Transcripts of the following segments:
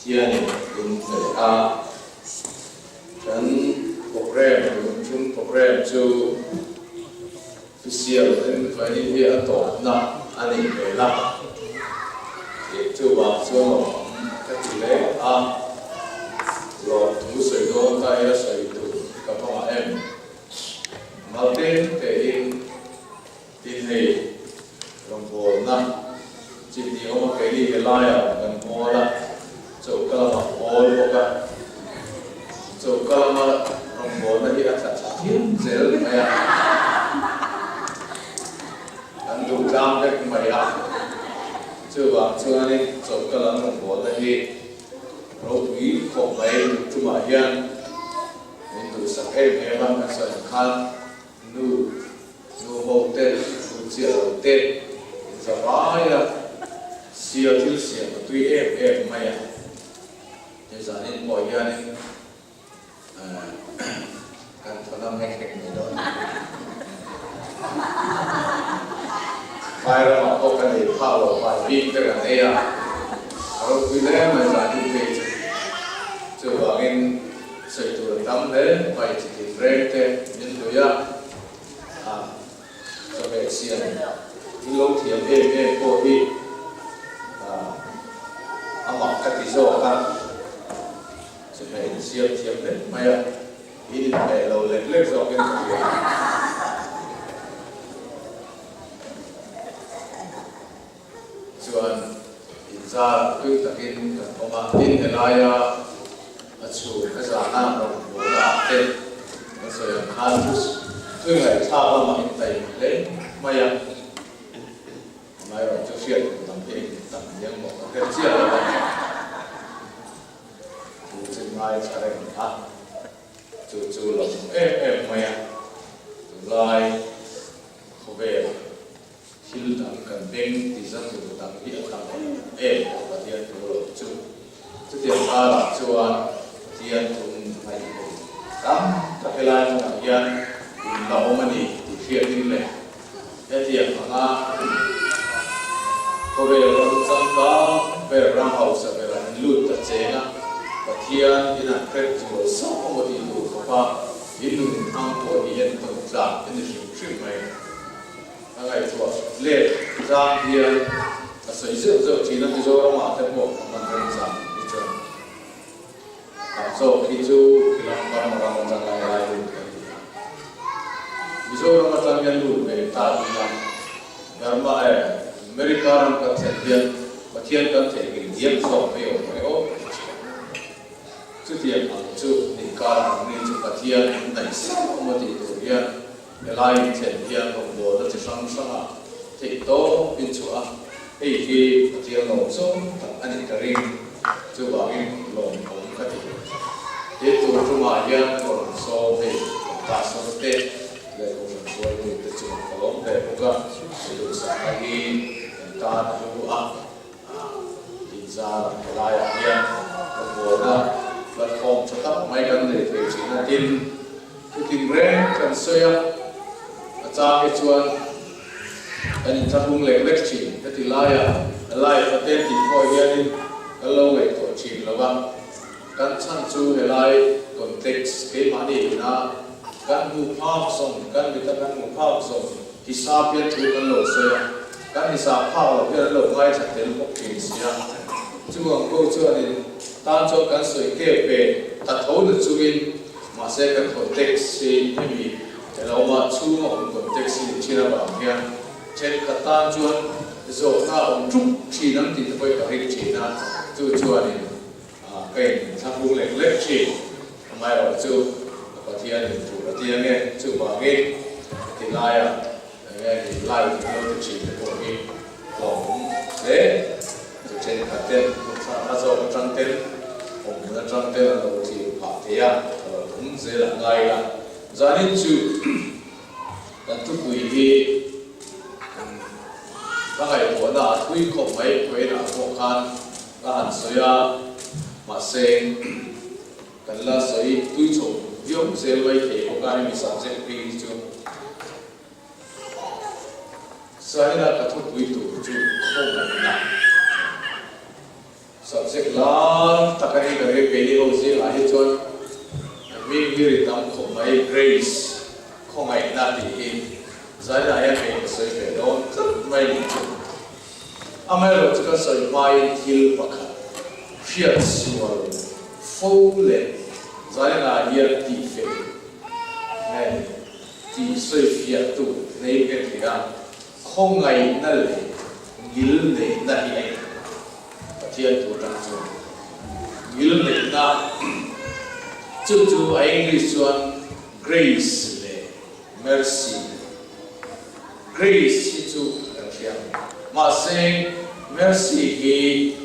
hiền cũng phải cái program cũng chung program chu official nên phải đi hiện tổ na anh ấy về làm để chu bảo chu một cái tỷ lệ rồi thu sợi đó ta hay sợi tu các bạn em mà tên để tin hay trong bộ na chỉ đi ông cái đi cái lai gần bộ là chỗ cái là bộ cả chỗ cái là trong bộ nó đi ăn sạch thiên dễ mày ăn đủ cam đấy mày chưa vào chưa anh chỗ cái là trong bộ nó đi rồi quý không mấy chúng mà hiền nên đủ sạch em ăn cái sợi khăn nu hậu tết nu chia hậu tết giờ vãi là xia thiếu xia mà tuy em mày bây giờ nên mọi người nên cần phải làm ngay cái này đó phải là mà có cái này phao vào phải biết cái này rồi vì thế mà giờ như thế chưa vào nên sự tự tâm thế phải chỉ rèn thế nên tôi cho về xiên cái lỗ thiểm em cô đi mặc cái tí dầu ăn sẽ phải xiên thiểm đấy mày đi về lầu lệch rồi cái gì chuan in ra tôi ta in có mà in cái này chủ cái giá nam đồng bộ là tên nó sẽ khăn tôi lại sao mà in tay lấy mày rồi cho phiền tầm tiền tầm những một cái chia là chủ trên mai trả lại chủ là em mày lại không về khi tặng cần bên thì dân chủ tặng hiện tặng em và tiền chủ chủ chứ tiền ta là chuan tiền chúng phải đắm các cái lai mà hiện lão mà đi thì phiền đi lên cái tiền mà có về làm dân đó về làm hậu sẽ về làm lụt tất chế na và thiên in là cái chủ số một đi đủ không ba in lụt ăn của hiện tổng giảm in là chịu mày ngày chùa lệ giang thiên sấy rượu chỉ là cái số mà thêm một mình thêm giảm đi chơi so khi chú khi làm bằng rằng lại ví dụ là mặt trăng nhân về ta đi làm làm mà America làm các thành viên và thiên các thể hiện điểm so với ở chú tiền ở chú định ca nên chú các thiên này không có gì tự nhiên cái lai thành viên đồng bộ nó chỉ sang thì tốt bên chúa thì khi thiên lồng xuống anh ấy cái chú bảo cái lồng cũng cái thì chú mà hiện còn so với ta so với tết để cũng nói về cái chuyện có về cũng có thì đủ sáng khi ta đủ ăn thì ra cái lai hiện đồng bộ đó vật phòng cho các máy gần để thì chỉ là tin rèn cần xoay cha cái chuan anh ta hung lệ lệch chỉ cái thì lai và tên thì coi hiện cái lâu ngày tổ chỉ là vâng kan chan chu helai context ke mani na kan mu phao song kan bi ta kan mu phao song hisab ya chu kan lo se kan hisab phao ya lo ngai cha tel ko kin sia chu ang ko chu ani tan cho kan soi ke pe ta thau na chu in ma se kan context si mi lo ma chu ma context si chira ba ya chen ka tan chu zo na om chu chi nam ti ko ka ri chi na chu ani cái thằng buôn lệ lệch chỉ mai ở chỗ có thiên chủ có thiên nghe chủ bảo nghe thì lai nghe thì lai thì nó chỉ cái bộ nghe cũng thế trên cả tên nó do cái trang tên cũng là trang tên là đầu thì họ thì cũng dễ là ngay là giá nên chủ cần thúc quỷ thì các ngày của đã thui không mấy quấy là khó khăn các hẳn soi mà sen cần là sấy túi trộn dùng sẽ lấy thể của cái mình sản xuất đi chứ sấy là cái thuốc túi tủ chứ không phải nặng subject lang takani kare peli ho si la hi chon mi hiri tam khomai grace khomai na ti hi zai la ya me soi pe don tat mai ni chu amai lo chu ka soi mai thil pakha fiat sual fole zai la ya ti fe nei ti soi fiat tu nei ke ti ga khomai na le gil nei na hi thiên tu rằng cho gil nei na chu chu ai English one grace le mercy grace chu mà saying mercy hi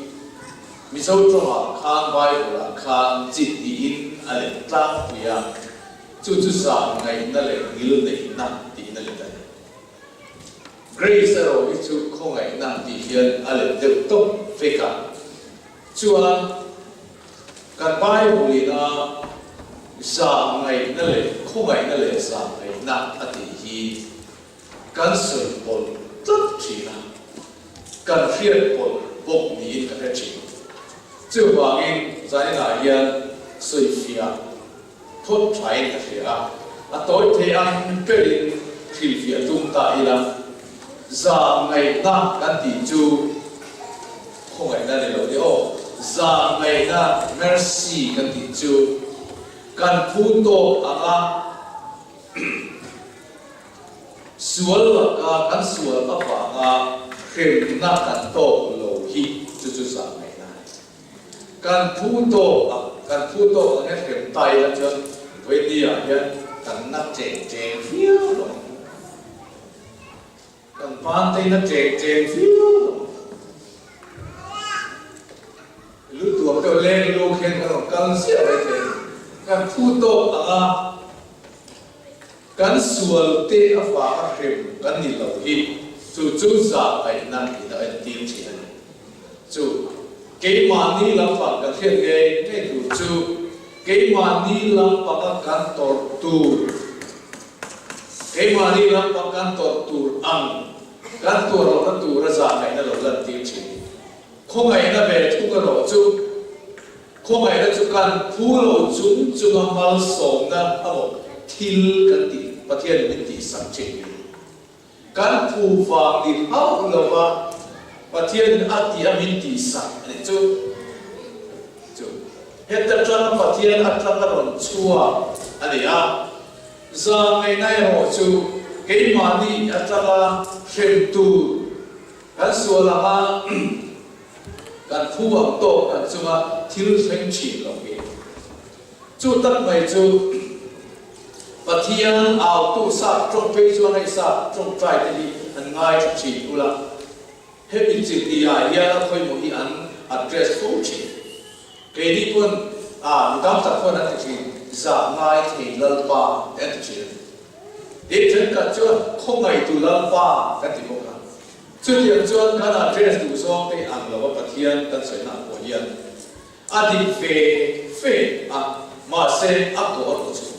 mi so cho ha khan Bible la khan chit di in ale ta puya chu chu sa ngai na le gil nei na ti na le ta grace ro hi chu kho ngai na ti hian ale de to feka chuan kan Bible li na sa ngai na le kho ngai na le sa ngai na ati hi kan soi pol tất chỉ là cần phiền của bốc ní cần hết chỉ chưa vào in giải là yên suy phía thốt trái cái phía tối thế anh cái đi thì phía chúng ta là giờ ngày ta cần tỷ chu không phải là để lâu đi ô giờ ngày ta mercy cần tỷ chu cần phun tô sual ka kan sual apa nga khem na kan to lo hi chu chu sa mai na kan phu to nga khem tai la chon với đi à hian kan na cheng phiêu lo kan pan tai na cheng phiêu lo lu tu to len lo khen kan sia ai te kan phu to nga kan sual te afa a khem kan ni lo hi chu chu za ai nan ki da tin chi an chu ke mani lam pa ka khen ge ke tu chu ke mani lam pa ka kan tor tu ke mani lam pa kan tor tu ang kan tu ro ka tu ra za ai na lo lan tin chi khong ai na be thu ka ro chu khong ai na chu kan phu lo chung chu ma mal som na amo thil kan ti pathian min ti sam che kan phu wang ni hau lawa pathian ati amin ti sam ani chu heta tran pathian atlang ron chua ani a za ngai nai ho chu ke mani atala shem tu kan suala ma kan phu wang to kan chunga thil thleng chi lo ge chu tak mai chu pathian ao tu sa trong pe chuan ai sa trong trai te hi an ngai chi ula he in chi ti ya ya khoi mo hi an address fo chi ke ni pun dam ta phone an chi za ngai thei lal pa an chi de chen ka chuan khong ngai tu lal pa ka ti mo ka chu tiam chuan kan address tu so te an lo pathian kan soi na ko hian adi fe ma se a ko ro chu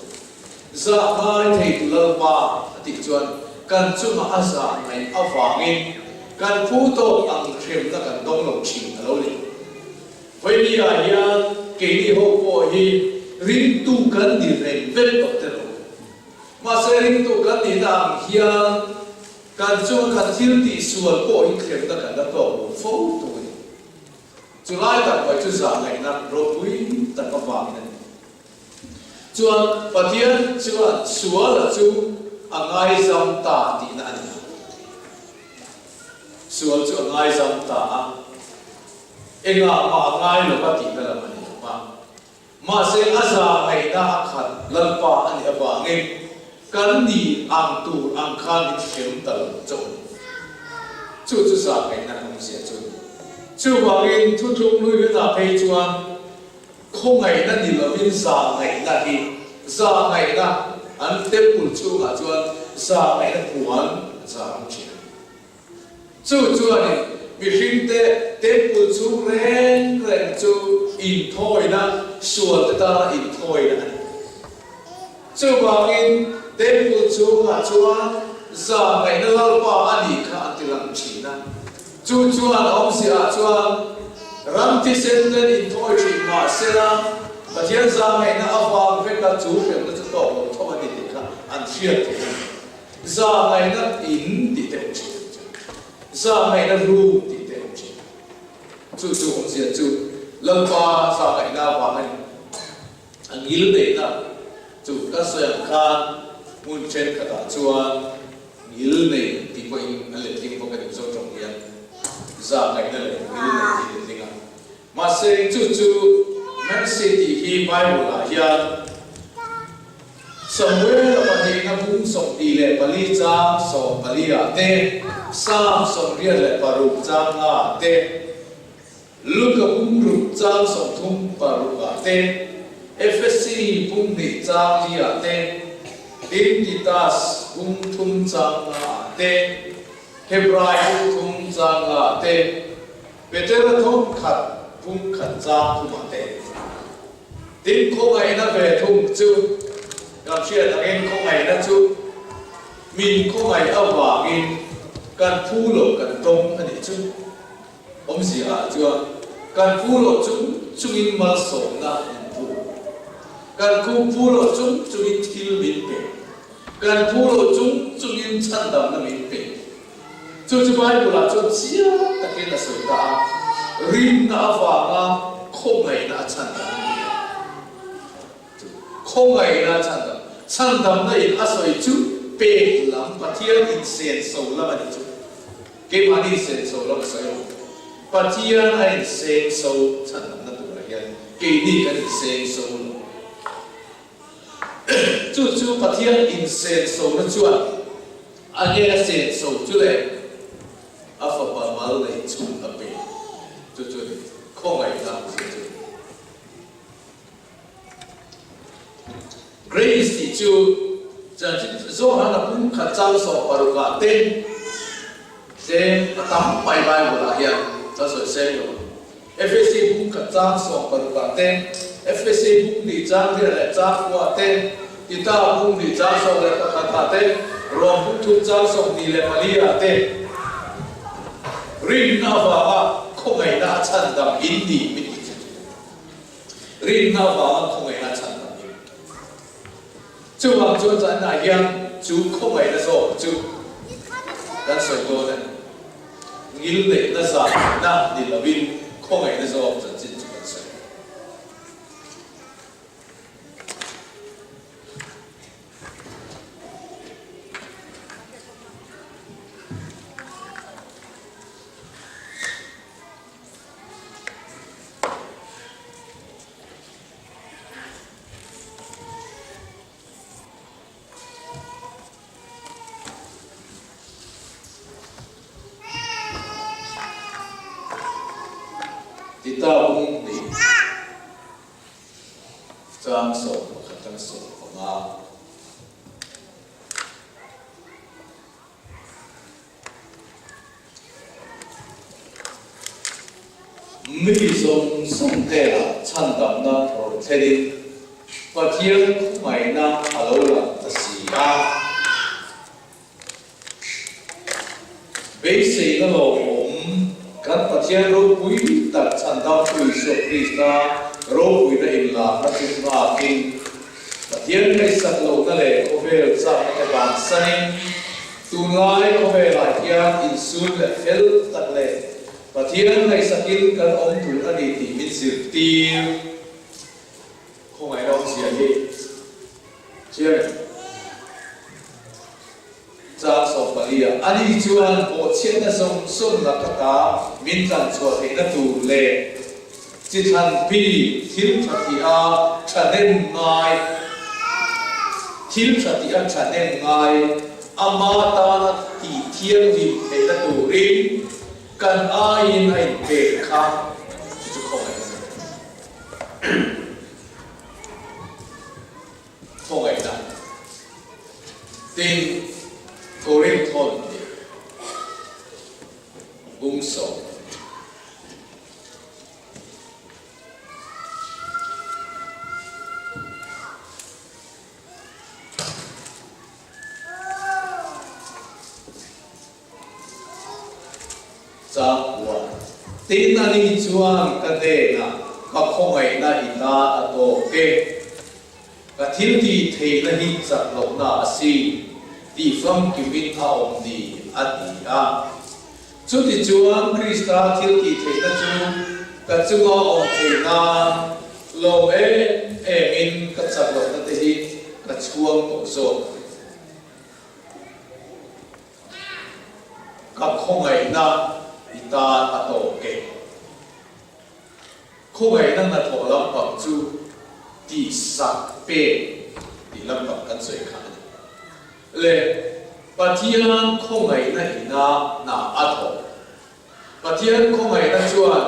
za ngai thei tu lal pa ati chuan kan chuma asa mai awangin kan phu to ang khem na kan dong lo ching alo li voi ni a hian ke ni ho po hi ring tu kan ni ren vel to te lo ma se ring tu kan ni na hian kan chu kan thil ti sual po hi khem na kan da to fo tu ni chulai tak vai chu za ngai na ro pui tak ka wang ni chuan pathian chuan sual chu angai zam ta ti na ani sual chu angai zam ta enga ma angai lo pa ti na la mani ma se aza ngai na khat lal pa ani awangin kan ni ang tu ang khan ni khem tal chu chu sa ngai na không sia chu wangin thu thung lui ve ta pe chuan không ngày na ni lo min sa ngày na hi sa ngày na an te pul chu nga chuan sa ngày na puan sa ang chi chu ani mi hring te pul chu ren chu in thoi na sual te ta in thoi na chu wangin te pul chu nga chuan sa ngày na lal pa ani kha an ti lang chi na chu an om si a chuan ram thi sen lên in thôi chỉ mà sẽ là và thiên gia ngày na avang về các chú phải nó sẽ tổ một thông tin gì cả anh chia thì gia ngày na in thì thế chứ gia ngày na ru thì thế chứ chú không biết chú lần qua gia ngày na vang anh nghĩ đấy na chú các số khan muốn trên cả ta chuan nghĩ này thì có in anh lên tiếng có cái điểm số trọng yếu gia ngày na lên nghĩ này thì lên tiếng à mà xem chú Man City hi Bible la hian Samuel la pahnih na bung som ti le pali chang som pali a te Sam som ria le paru chang a te Luka bung ru chang som thum paru a te FSC bung ni chang li a te Titas bung thum chang a te Hebrai bung thum chang a te Peter thum khat bung khat chang thum a te tin không ngày nó về thùng chứ làm chuyện là em không ngày nó chứ mình không ngày ở vàng in cần phu lộ cần tông anh ấy chứ ông gì à chưa cần phu lộ chúng in mà sống na phu cần phu lộ chúng in thiếu mình bể cần phu lộ chúng in chân đầm na mình bể chú bài bù là chú chia tất cả là sự ta rim na vàng không ngày na chân đầm không ngày là chăn đầm này in asoi chú bể lắm và thiên in sen sâu lắm anh chú cái mà in sen sâu lắm sao và thiên anh sen sâu chăn đầm nó tụi này cái đi cái sen sâu chú và thiên in sen sâu nó chú anh nghe sen sâu chú này à phải bảo mal này chú ở bể chú không ngày là Grace thì chú do hắn là cũng khát trang sọ vào cả tên xem tắm bài bài của lại hiện cho rồi xem rồi FSC cũng khát trang sọ vào cả tên FSC cũng đi trang thì lại trang qua tên thì ta cũng đi trang sọ lại cả cả tên rồi cũng thu trang sọ đi lại Malia tên rin na vào không ngày đã chăn đầm in đi mình rin na vào không ngày đã chăn chú hoàng chú dẫn là hiền chú không phải là số chú đang soi đồ này nghĩ để nó giả na đi là vin không phải là số dẫn chính chú đang soi ta cũng đi trang sổ khát trang sổ của ma mỹ dùng sông thế là chăn đầm na rồi thế đi và thiên mày na alo là ta xì a bây giờ nó là các bác sĩ rô bùi đặt chân đau bùi sốt Krista rô bùi đã in là các chúng ta kinh và thiên ngày sắc lâu na lệ có về sang cái bàn xanh tu lai có về lại thiên in sun lệ phèn tắc lệ và thiên ngày sắc kinh các ông thủ anh đi mình xử tiêu không ai đâu gì vậy chưa trang sổ Malia anh đi chuan bộ chiến đã sông xuân là các ta min rằng cho thấy nó tù lệ chỉ thành pi thiếu thật thì trở nên ngài thiếu thật thì trở nên ngài amata thì thiên vì thấy nó tù rin cần ai này về khác chứ không phải nào tin Korean thôn bung sổ trang quan tin ani chuan ka de na ka khongai na ina ato ke ka thil ti thei na hi chak lo na asi ti fam ki win a om ni ati a chu ti chuan Krista thil ti thei na chu ka chunga om thei na lo min ka chak lo na te hi ka chuang ko so ka khongai na ita ato ke khongai na na tho lam pak chu ti sak pe ti lam pak kan soi kha le pathian khongai na ina na ato pathian khongai na chuan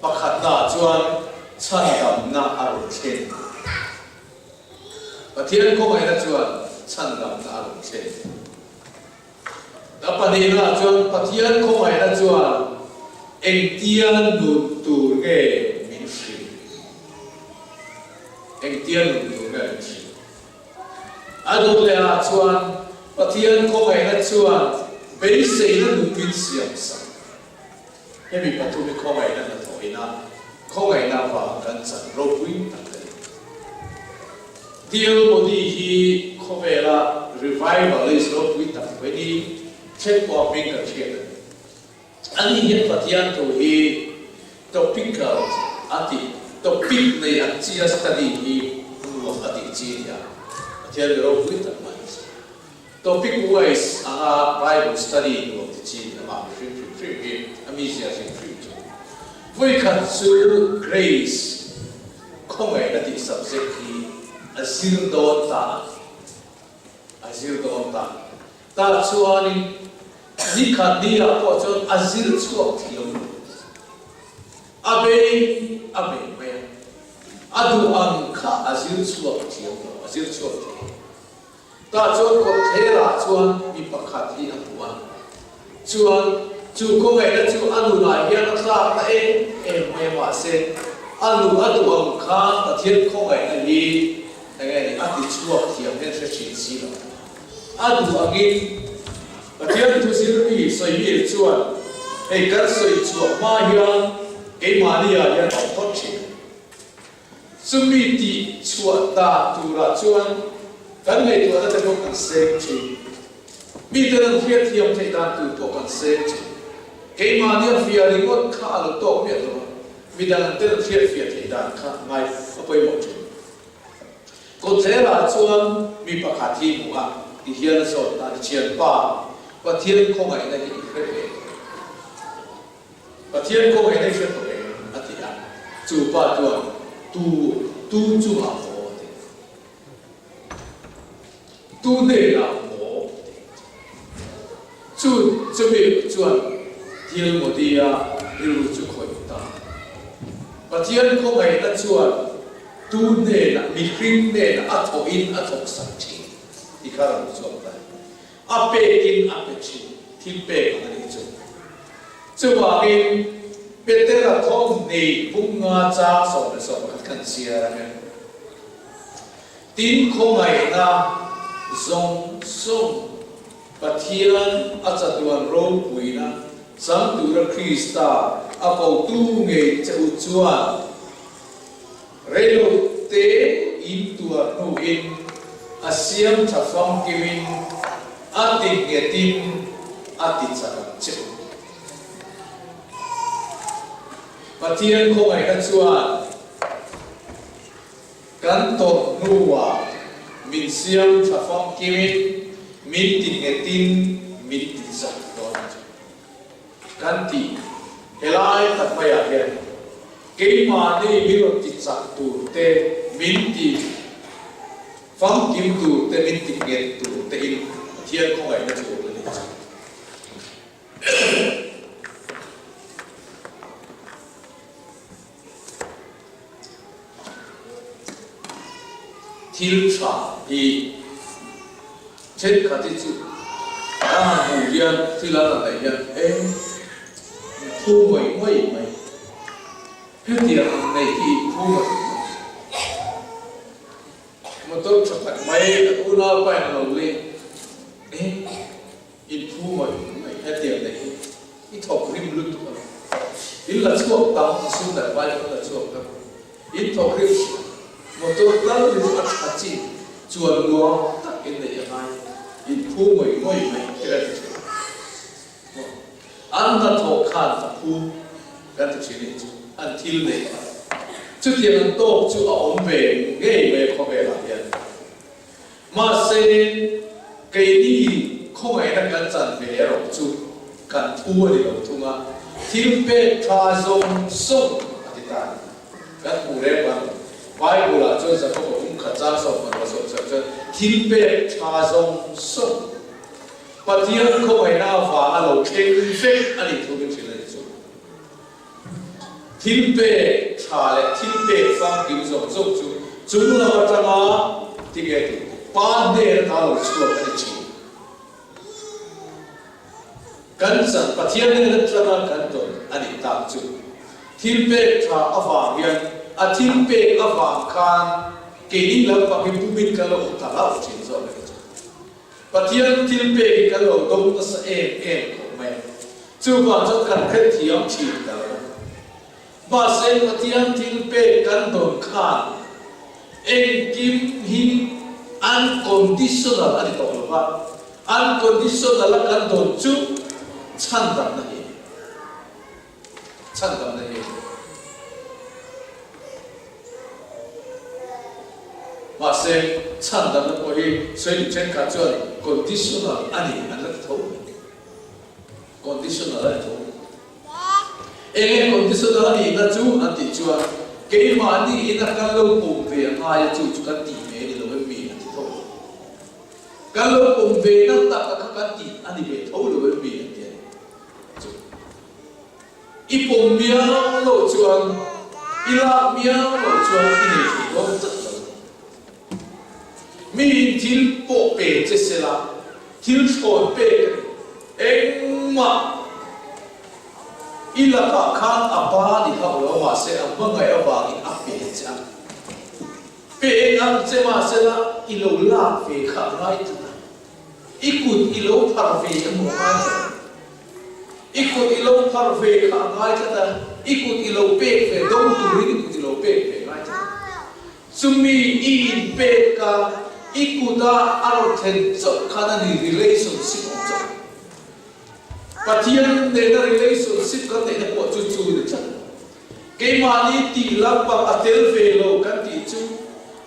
pakhat na chuan chan dam na aro chen pathian khongai na chuan chan dam na aro chen Dapat na chuan pathian khongai na chuan engtian nu tur nge min hri engtian nu tur nge min hri adot le a chuan pathian khongai na chuan bei sei na nu min siam sa hemi patumi khongai na na thoina khongai na wa kan chan ro pui tak deal body hi khomela revival is ro pui tak ni check for bigger here. Ani hian pathian to hi topical ati topic nei an chia study hi nu ati chi ya. Pathian ro with that man. Topic wise Bible study nu ati chi ma free amisia free. Voi khat su grace khongai ati subject hi azil don ta ta chuanin ni khat ni a po chon azil chuak thiam abe me adu ang kha azil chuak thiam azil chuak ta chon ko thera chuan mi pakhat hi apuan chuan chu ko ngai na chu anu na hian tla ta me ma se adu ang kha pathian ko ngai na hi ngai ati chuak thiam hen se chin si lo adu angin pathian tu silmi soi mi chuan kan soi chuak ma hian Maria hian au thot chin sumi ti chuak ta tura chuan kan nei tu ta ko kan se chin mi te ran fiat thiam thei dan tu to kan se chin Maria fia ringot kha lo to mi lo mi dan te ran fiat thei dan kha ngai apoi mo chin ko thera chuan mi pakhat hi mu a ti hian so ta chian pa pathian khongai na hi khre pathian khongai na hre to ati a chu pa chuan tu chu ha ho te tu ne la ho chu mi chuan thiel mo dia iru chu khoi ta pathian khongai na chuan tu ne na mi hring ne na a tho in a thok sak chi ti kharam chu ta ape kin ape chi thil pe ka ni chu chuwa in petera thom nei bunga cha so kan sia ra me tin khongai na zong song pathian achatuan ro puina sam tu ra Krista apo tu nge chu chuan relo te in tua nu in asiam thafam kimin ati getin ati chakam che pathian khongai na chuan kan to nuwa min siam thafam kimin min ti getin min ti chak don kan ti helai tak maya hian keima ni miro ti chak tu te min ti fam kim tu te min ti get tu te in thiên không phải là chủ của mình thiên trả thì trên cả thế chủ hủ điên thì là này nhân thu mấy hết tiền này thì thu mà tôi chụp lại mấy u nó quay là lồng lên in thu mấy hết tiền này ít thọc rim lứt in la chuak tam su da bai la chuak tam in to grip motor tal ni a chi chuan lo tak in le mai in phu ngoi ngoi mai kira ti an ta tho khan ta phu kan ti ni chu an thil nei chu tiang an to chu a om ve ngei ve kho ve la ya ma se cái đi không ai đang cẩn thận về rồi chú cần thua đi đâu thua thiên bê tra dông sông thì ta các cụ đấy mà vài cụ là cho rằng có cũng khẩn trương sông mà nó sông thiên bê tra dông sông và thiên không ai nào phá lâu khen phết anh đi thua cái chuyện này chú thiên bê tra lại thiên bê phang kim dông sông chú chúng là vật mà thì cái ban đề là thảo chuộc cái chuyện cần sản phát triển nên rất là cần rồi anh đi tạo chu thiên bê tra avang yan thiên bê avang khan cái đi làm bằng cái bút bin cái lỗ thảo lao chuyện rồi phát triển thiên bê cái lỗ đông nó sẽ em của mày chu còn rất cần khét thiam chỉ đó mà sẽ phát triển thiên bê cần đồng khan em kim hin unconditional anh tổ lực ba unconditional là cần đồng chu chăn đầm này mà sẽ chăn đầm nó có gì xây dựng trên cả chuột conditional anh rất thấu conditional là thấu em conditional anh là chú anh thì chuột cái mà anh là cái lâu cùng về hai chú cái tỷ mẹ đi lâu với mình thì thấu cái lâu cùng về nó tạo các tỷ anh về thấu lâu với mình ipom miao lo chuan ila miao lo chuan ini thi lo chat lo mi thil po pe che se la thil chon pe eng ma ila ka khan apa ni ha lo ma se amma ngai awa in a pe cha pe ang che ma se la ilo la fe kha ngai ta ikut ilo phar ve mo ma ikut ilo phar ve kha ngai ta ikut ilo pe ve dong tu ri ikut ilo pe ve ngai ta sumi in pe ka ikuta aro then so khana ni relationship so pathian ne na relationship ka ne ko chu chu de cha ke mani ti la pa atel ve lo kan ti chu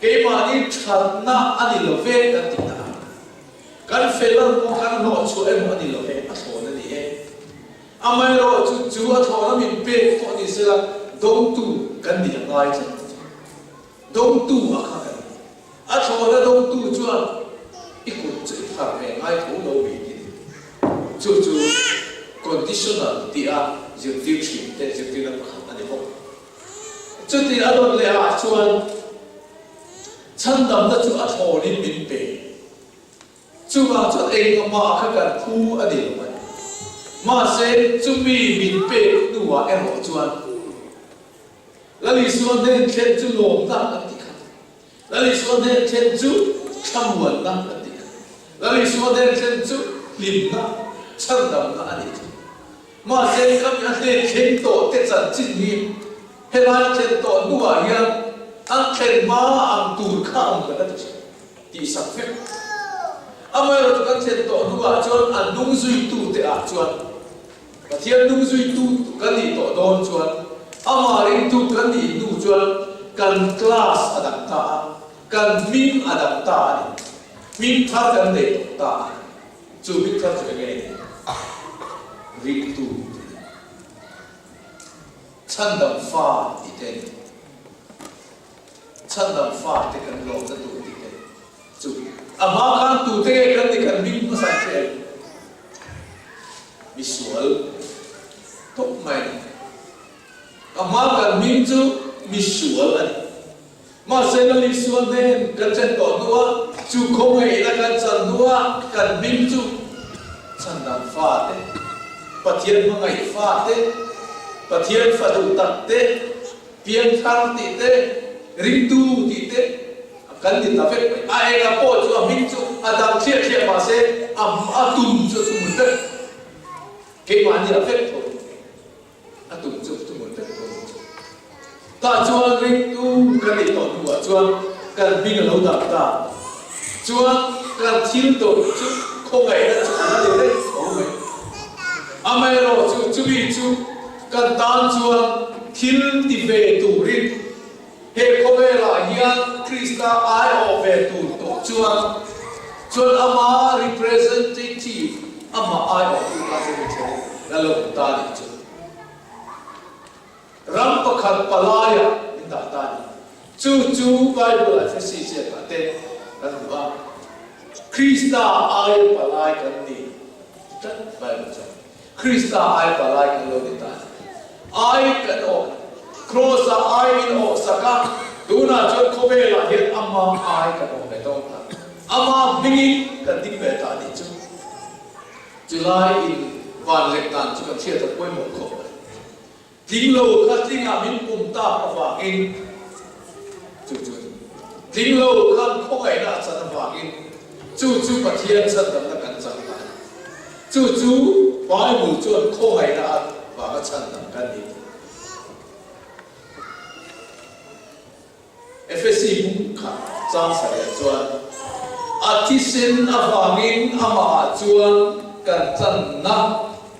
ke mani than na ani lo ve kan ti na kan fe la mo kan no chu em ani lo ve a so na ni e amai ro chu chu a tho na min pe ko ni se la dong tu kan ni ngai cha dong tu a kha a tho na dong tu chu a ikut chu phar ve ngai tho lo bi ni chu chu conditional ti a zir ti thim te zir ti na khat ani ho chu ti a don le a chuan chan dam da chu a tho ni min pe chu ma chu eng ma kha kan thu ani lo mai ma se chu mi min pe nu wa em ho chuan la li suan den khen chu lom na kan ti khat la li suan den khen chu tham wan na kan ti khat la li suan den khen chu lim na chan dam na ani mà sẽ không nhận được khen tổ tết sản chính hi hay là khen tổ nuôi hiền ăn khen má ăn tủi khang cái đó thì sắp phép à mà rồi các khen tổ nuôi cho ăn nung duy tu để ăn cho và thiên nung duy tu cái gì tổ đón cho à mà riêng tu cái gì nu cho cần class adam ta cần min adam ta min thắt cái này ta chú biết thắt cái này Ritu Chandam Fa iten Chandam Fa te kan lo na tu iten chu ama kan tu te kan te kan min ma sa che visual top mai ama kan min chu visual ani ma se na visual den kan chen to nuwa chu khong ei na kan chan nuwa kan min chu Chandam Fa te pathian mangai fa te pathian fa du tak te pian thang ti te ring tu ti te kan ti ta fet ai ga po chu min chu adam thia thia ma se atum chu chu mun te ke ma ni la fet atum chu ta chuan ring tu kan ni to nu chuan kan bing lo da ta chuan kan thil to chu không ngày đó chu na le dei không ngày amai ro chu bi chu kan tan chuan thil ti ve tu rin he không ngày là hian Krista ai o ve tu to chuan ama representative ama ai o tu ka se che la lo ta ni chu ram pakhat palaya in da ta ni chu Bible la se si che pa te ran ba Krista ai palai kan ni ta Bible cha Krista ai palai kan lo ni ta ai kan o cross ai in o saka tuna chon khobe la hian amma ai kan o me tong ta ama bingi kan ti pe ta ni chu July in van lek tan chu kan thia ta poi mo kho ting lo kha ting a min kum ta ka wa in chu ting lo khan kho ngai na chan wa in chu pathian chan tam na kan chang ta chu Bible chuan kho ngai na wa ka chan tam kan ni FSC book kha chang sa ya chuan atisin avangin ama chuan kan chan na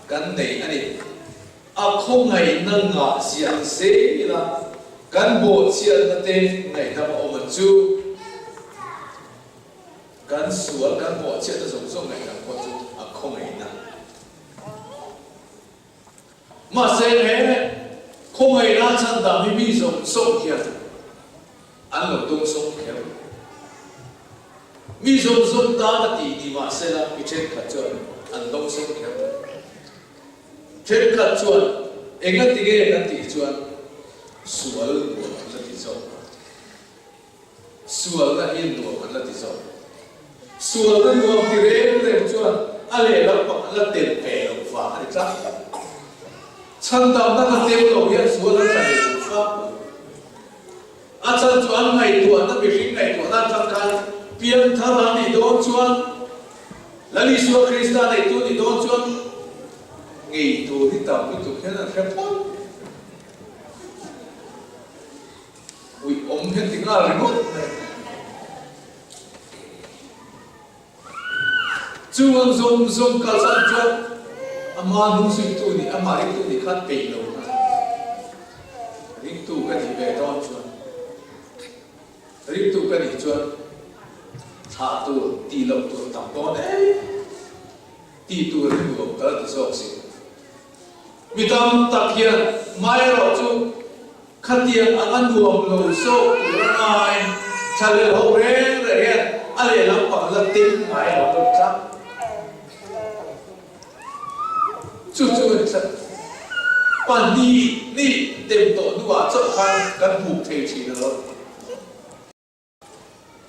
kan nei ani a không ngày nâng ngã xiang xế là cán bộ xiang na tên ngày năm ông mà chú cán sủa cán bộ xiang na giống giống ngày năm có chú a không ngày na mà xem hè không ngày na chân đam mi giống giống kia anh lộc đông giống kia mi giống ta là đi mà xem là bị chết cả trời anh đông giống kia trên cả chuan, anh cái gì cái gì chuan, sual của mình là gì sao? Sual là yên của mình là gì sao? Sual cái nguồn thì đấy chuan, anh ấy là bằng là tiền bè đồng phá này chắc. Chân tao ta là tiền đồng hiện sual là tiền đồng phá. À chân chuan ngày tuần ta bị phim ngày tuần ta chân cái biến thà là đi đón chuan, là đi sual Krista này tu đi đón chuan. Nghỉ tu thì tao cứ tu thế là phép thôi. Ui ôm hết tiếng là mất. Chuông zoom cả san chuông. Ama nung suy tu thì ama ring tu thì khát bể lâu. Ring tu cái gì về đón chuông. Ring tu cái gì chuông. Thả tu tì lộc tu tạm đón đấy. Tì tu ring tu cái gì sao xí. Mitam takhian mai ro chu khatian an nuam lo so uranai chale ho re re ale lam pa la tin mai ro tu cha chu cha pan ni tem to nuwa chok khan kan bu thei chi lo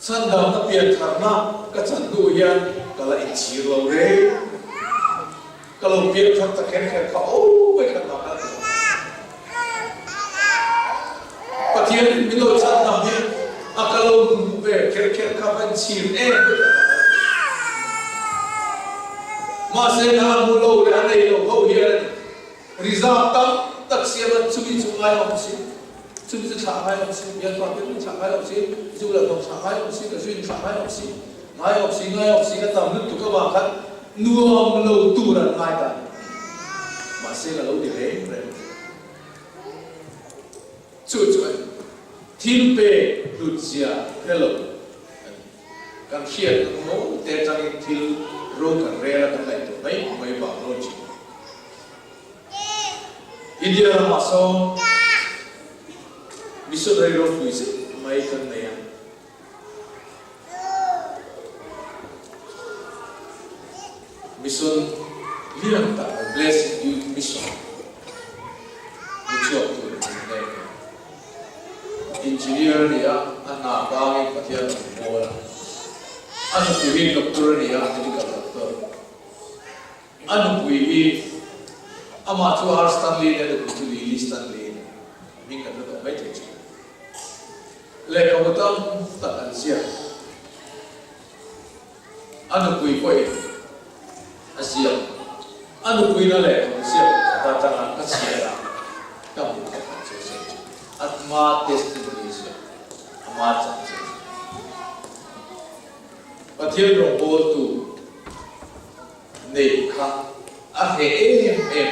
san dam ta pian tharna ka chan du hian kala in chi lo re kalau biar kita kena kau bukan makan. Patian milo chan nampi, kalau be kena kapan cir masih dalam mulut ada yang kau hian rizal tak siapa cumi cungai opsi, cumi cungai opsi, biar pakai cungai opsi, juga dong cungai opsi, kesuin cungai opsi, ngai opsi kata mulut tu kau makan. Nuam lâu tu rằng mai ta mà sẽ là lâu đi về rồi chú thiên bề lụt xia hello càng xia nó để cho cái thiên rô càng rẻ là cái này tụi mấy bảo nó chỉ India là mà sao ví dụ đây rô quý sĩ mấy cái này mission liang ta blessed youth mission mucho tu engineer dia ana bangi pathian mola anu kuhin doctor dia medical doctor anu kuhi ama chu har Stanley ne ku chu li Stanley min ka ta mai te le ka botam ta an sia anu kuhi koi asia anu kuina le asia ta ta ka sia la ka bu ka se se at ama testimony so ama chang pathian rong bol tu nei kha a he em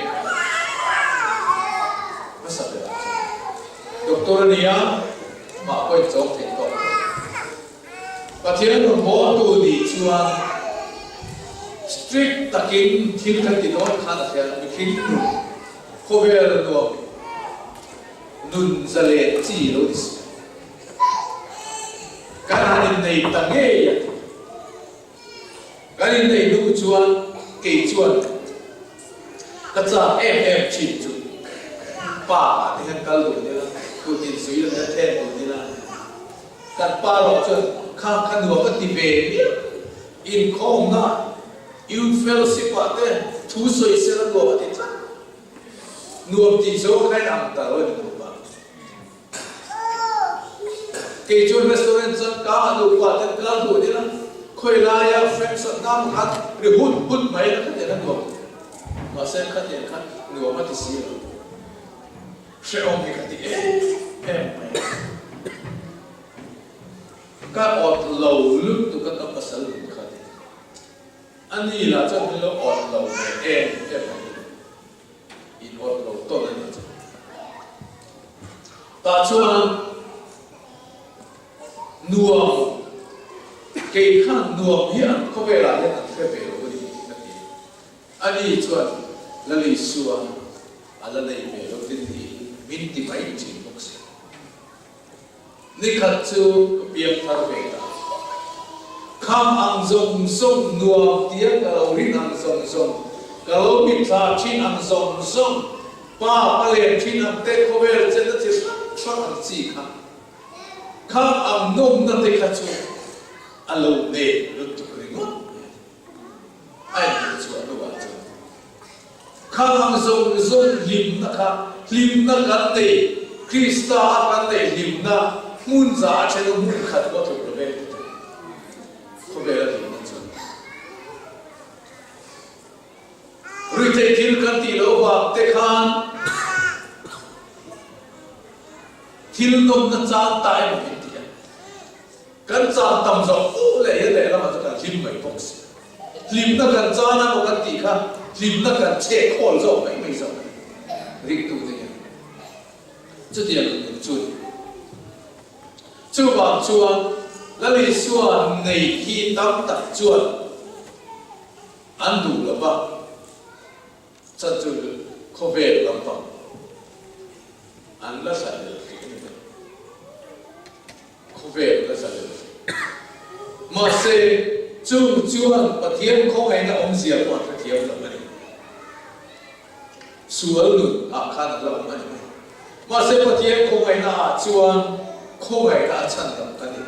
masa be doktor nia ma koi chok the to pathian rong bol tu di chuan strict takin thil kan ti don kha na thia mi khin khovel no nun zale chi lo dis kanin nei tange ya kanin nei nu chuan ke chuan ka cha em chi chu pa ni han kal do ni la ku tin sui la the do ni la kan pa lo chuan kan nu ka ti ve ni in khom na youth fellowship ate thu soi se la go ate cha nuam ti so khai nam ta ro ni ba ke chun restaurant sa ka adu pa ta ka do ni la khoi la ya friends nam hat ri hut mai na ka na go ma se ka te ka nuam ma ti si la she on ki ka ti em mai ka ot lo lu tu ka ta pasal ka ti ani la cha ni lo ot lo em in ot lo to na ni ta chuan nuam ke khan nuam hi an ko ve la le an fe pe lo ni na ti ani chuan la li suwa ala nei pe lo tin ti min ti mai chi box ni khat chu piak thar ve ta kham ang zong zong nuam tia ka lo rin ang zong zong ka lo bi tha chin ang zong zong pa ale chin ang te ko ve chen na chi sa ang chi kha kham ang nom na te kha chu alo ne lu tu ri ngo ai ni chu alo wa chu kham ang zong zong lim na kan nei krista kan nei lim na mun za chen mun khat ko tu ve ko ve la ni chu ri te thil kan ti lo wa te khan thil nom na cha tai ma ti kan cha tam zo u le la ma ta lim mai box lim na kan cha na ko kan ti kha lim na kan che khol zo mai zo ri tu de chu dia chu ba chuan la li suan nei hi tam ta chuan an du la ba cha chu ko ve la ba an la sa le ko ve la sa le ma se chu chuan pathian ko ai na om sia ko pathian la ma ni sual nu a khan la ma ni ma se pathian ko ai na chuan ko ai na chan ta ka ni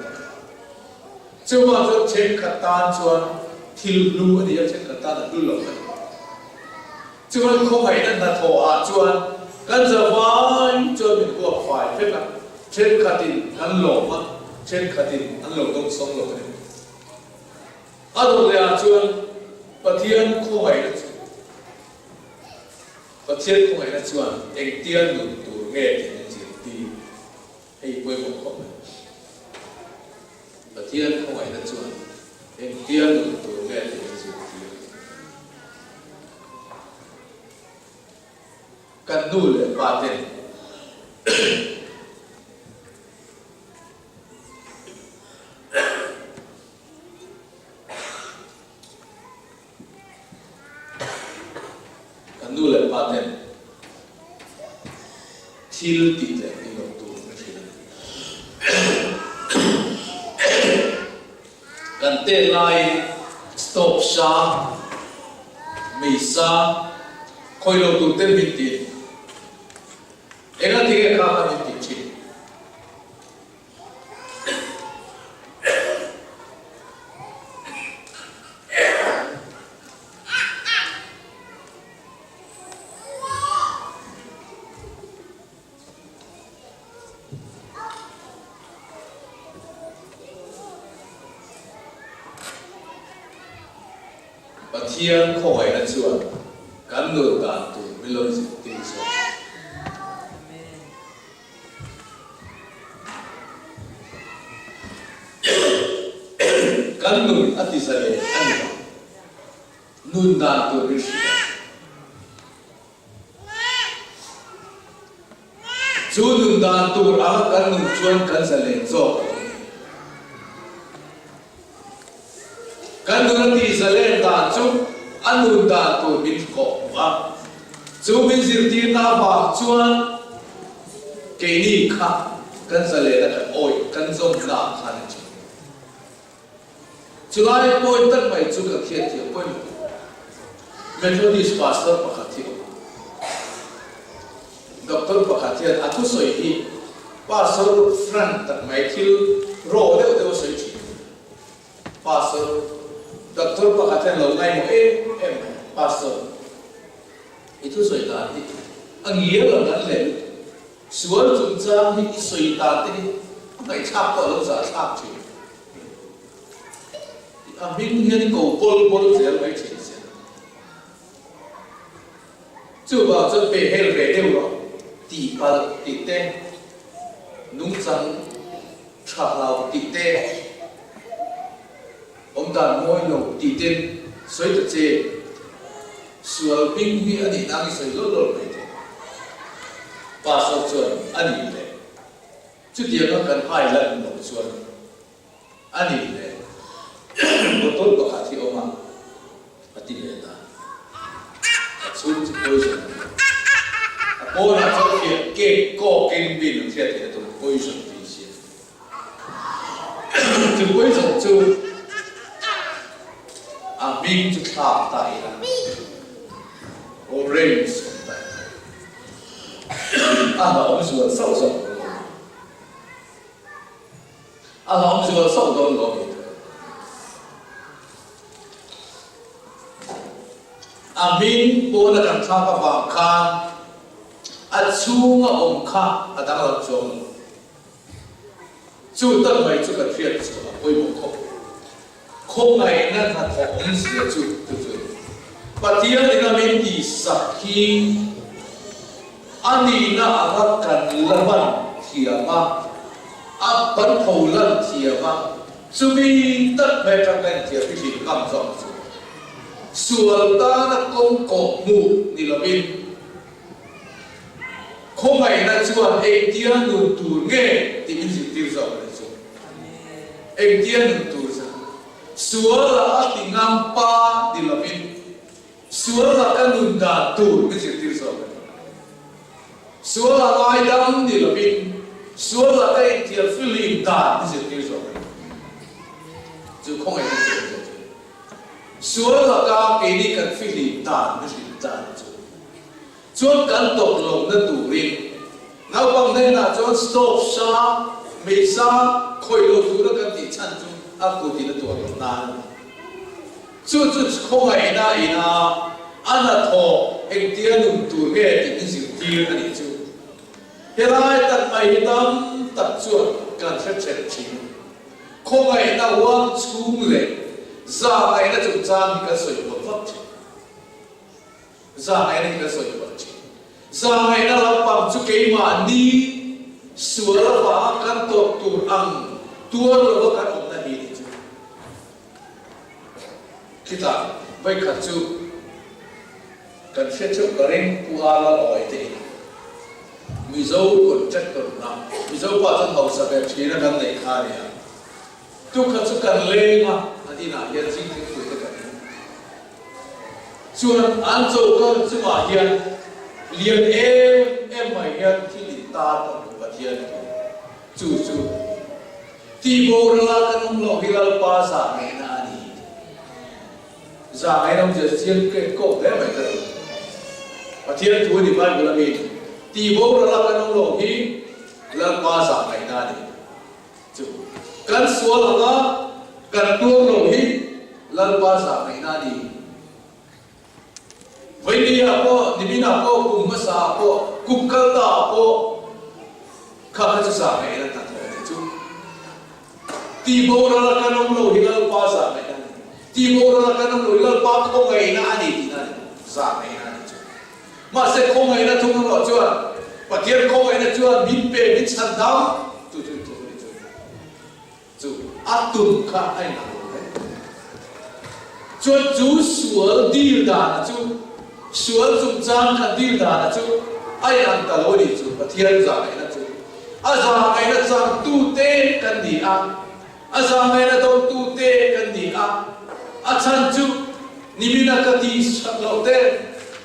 chu ma chu chen khat tan chuan thil lu ani ya chen khat tan lu lo chuan ko ai na tho a chuan kan za vai chuan min ko fai phe na chen khatin an lo ma chen khatin an lo dong song lo ni ado le a chuan pathian ko ai na pathian ko ai na chuan eng tian nu tu nge ti ti ei poi mo ko pathian ko ai na chuan eng tian nu tu nge ti ti kan nu le pa ten thil ti le ni lo tu na thil kan te lai stop sha mi sa khoi lo tu te min ti ega ti ke kha ka min ti chi pathian ko ai na chuan kan lo ta tu mi lo ti so kan nun ati sale ani nun dan tu rishi chu nun dan tu ala kan nun chuan kan sale zo kan nun ati sale dan chu anun dan tu min ko wa chu min zir ti na ba chuan ke ni kha kan sale na kan oi kan zom na kha na July point tak mai chu ka khiat thi point Methodist pastor pakhathi Dr. pakhathi atu soi hi pastor front tak mai thil ro le de soi thi pastor Dr. pakhathi lo ngai mo em pastor itu soi ta ti angia lo kan le sual chung cha hi soi ta ti ngai chap ko lo sa chap thi mình hiện cầu bol sẽ phải triển hiện, chú bảo cho về hệ về đâu rồi, tỷ bạc tỷ tệ, nông sản, trà lao tỷ tệ, ông ta nói lòng tỷ tệ, soi được chưa, sửa bình huy anh đi đang soi lót lót vậy thế, ba số chuẩn anh đi đấy, chú tiền nó cần 2 lần một chuẩn, anh đi đấy. Một tốt có khả thi ông ạ, và tin lời ta, xuống chỉ coi rồi, bố là cho việc kê co kinh bình được thiệt thì tôi coi rồi thì gì, tôi coi rồi chú, mình chú tháp tại là, orange tại, mà ông chú là sâu rồi, ông chú là sâu rồi. Amin po na kan thapa ba khan at chunga kha atang la chong chu tak mai chu ka thiat chu oi mo kho ngai na tha tho ong si chu tu patia ina min di sakhi ani na ara kan laban thiama a pan tholan thiama chu bi tak mai tak kan thia pi kam zong Sultan công cổ mù ni là bin không phải là chuan em tia nụ tù nghe thì mình chỉ tiêu rồi là chuan em tia nụ tù ra Suar là tiếng ngam pa ni là bin Suar là cái nụ đà tù mình chỉ tiêu rồi Suar là lai đam ni là bin Suar là cái tia Philip đà mình chỉ tiêu rồi chứ không phải là chuan Suar là cái đi cần phi lý đàn mới lý đàn chuan cần tộc lồng nó đủ rin nào bằng thế là chuan stop sa mấy sa khôi lô tu nó cần thì chăn chung áp cụ thì nó tuổi lồng nan chuan không phải na ina anh là thọ anh tiên nung tu nghe thì những sự tiên anh đi chu hiện nay tận mày tâm tập chuan cần phát triển chính không phải na quan chung lệ za ai na chung chang ka soi bo phật za ai na ka soi bo chi za ai na la pam chu ke ma ni suar wa kan to tu ang tuar lo kan om na hi chu kita vai kha chu kan se chu karing pu ala oi te mi zo kun chat kun na mi zo pa tan hau sa be chi na kan nei kha ni tu kha chu kan le ma đi nào hiện sinh cái tuổi cái này, chuan an châu con chú mà hiện liền em mày hiện thì liền ta tận một hiện chú ti bồ ra cái nông lộ hilal pa sa này na đi, za ngày nông giờ chiến cái cổ đấy mày cái và thiên chú đi bay bula đi ti bồ ra cái nông lộ hilal pa sa này na đi, chú kan sual là cần tuông lồng hít lần qua sa ngày na đi vậy đi ako đi bin ako cùng mà sa ako cùng cả ta ako khá cho sa ngày na ta thôi chú ti bồ ra cái nông lồng hít lần qua sa ngày na ti bồ ra cái nông lồng lần qua không ngày na đi thì na sa ngày na đi chú mà sẽ không ngày na thung nó chú và thiên không ngày na chú bin pe bin sanh đau chú át tùm khá ai nào đấy chuan chu sual dir da chu sual zum chang khan dir da chu ai an ta lo ni chu pathian za ai na chu aza ai na chang tu te kan ni a za mai na do tu te kan ni a chan chu nimina ka ti sak lo te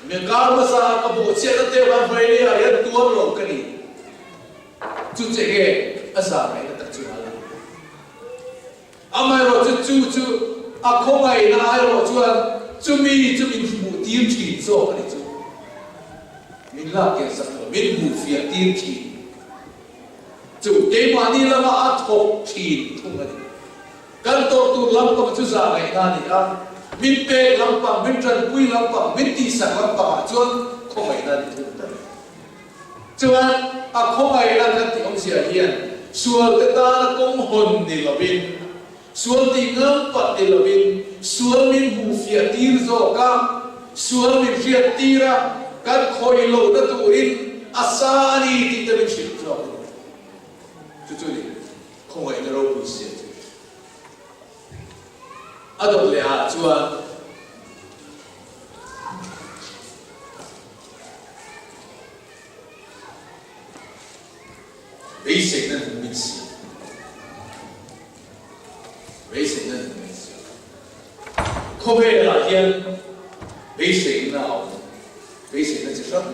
me kar ma sa ka bo che na te wa vai ni a ya tu lo ka ni chu che ge aza mai na ta chu ala amai ro chu a khong ai na ai ro chuan chu min mu tim thi zo ka ni chu min la ke sak lo min mu fia tim thi chu ke ma ni la ma a thok thi thung ani kan to tu lam ko chu za ngai na ni a min pe lam pa min tran pui lam pa min ti sak lam pa chuan khong ai na ni thung ta chuan a khong ai na kan ti ong sia hian sual te ta na kong hon ni lo bin sual ti ngam pat ni lo bin sual min hu fia tir zo ka sual min fia tira kan khoi lo na tu in asani ti te min shit zo chu ni khong ai na ro pu sia adok le a chuan basic na min si basic na min si khobe la hian basic na basic na chi sham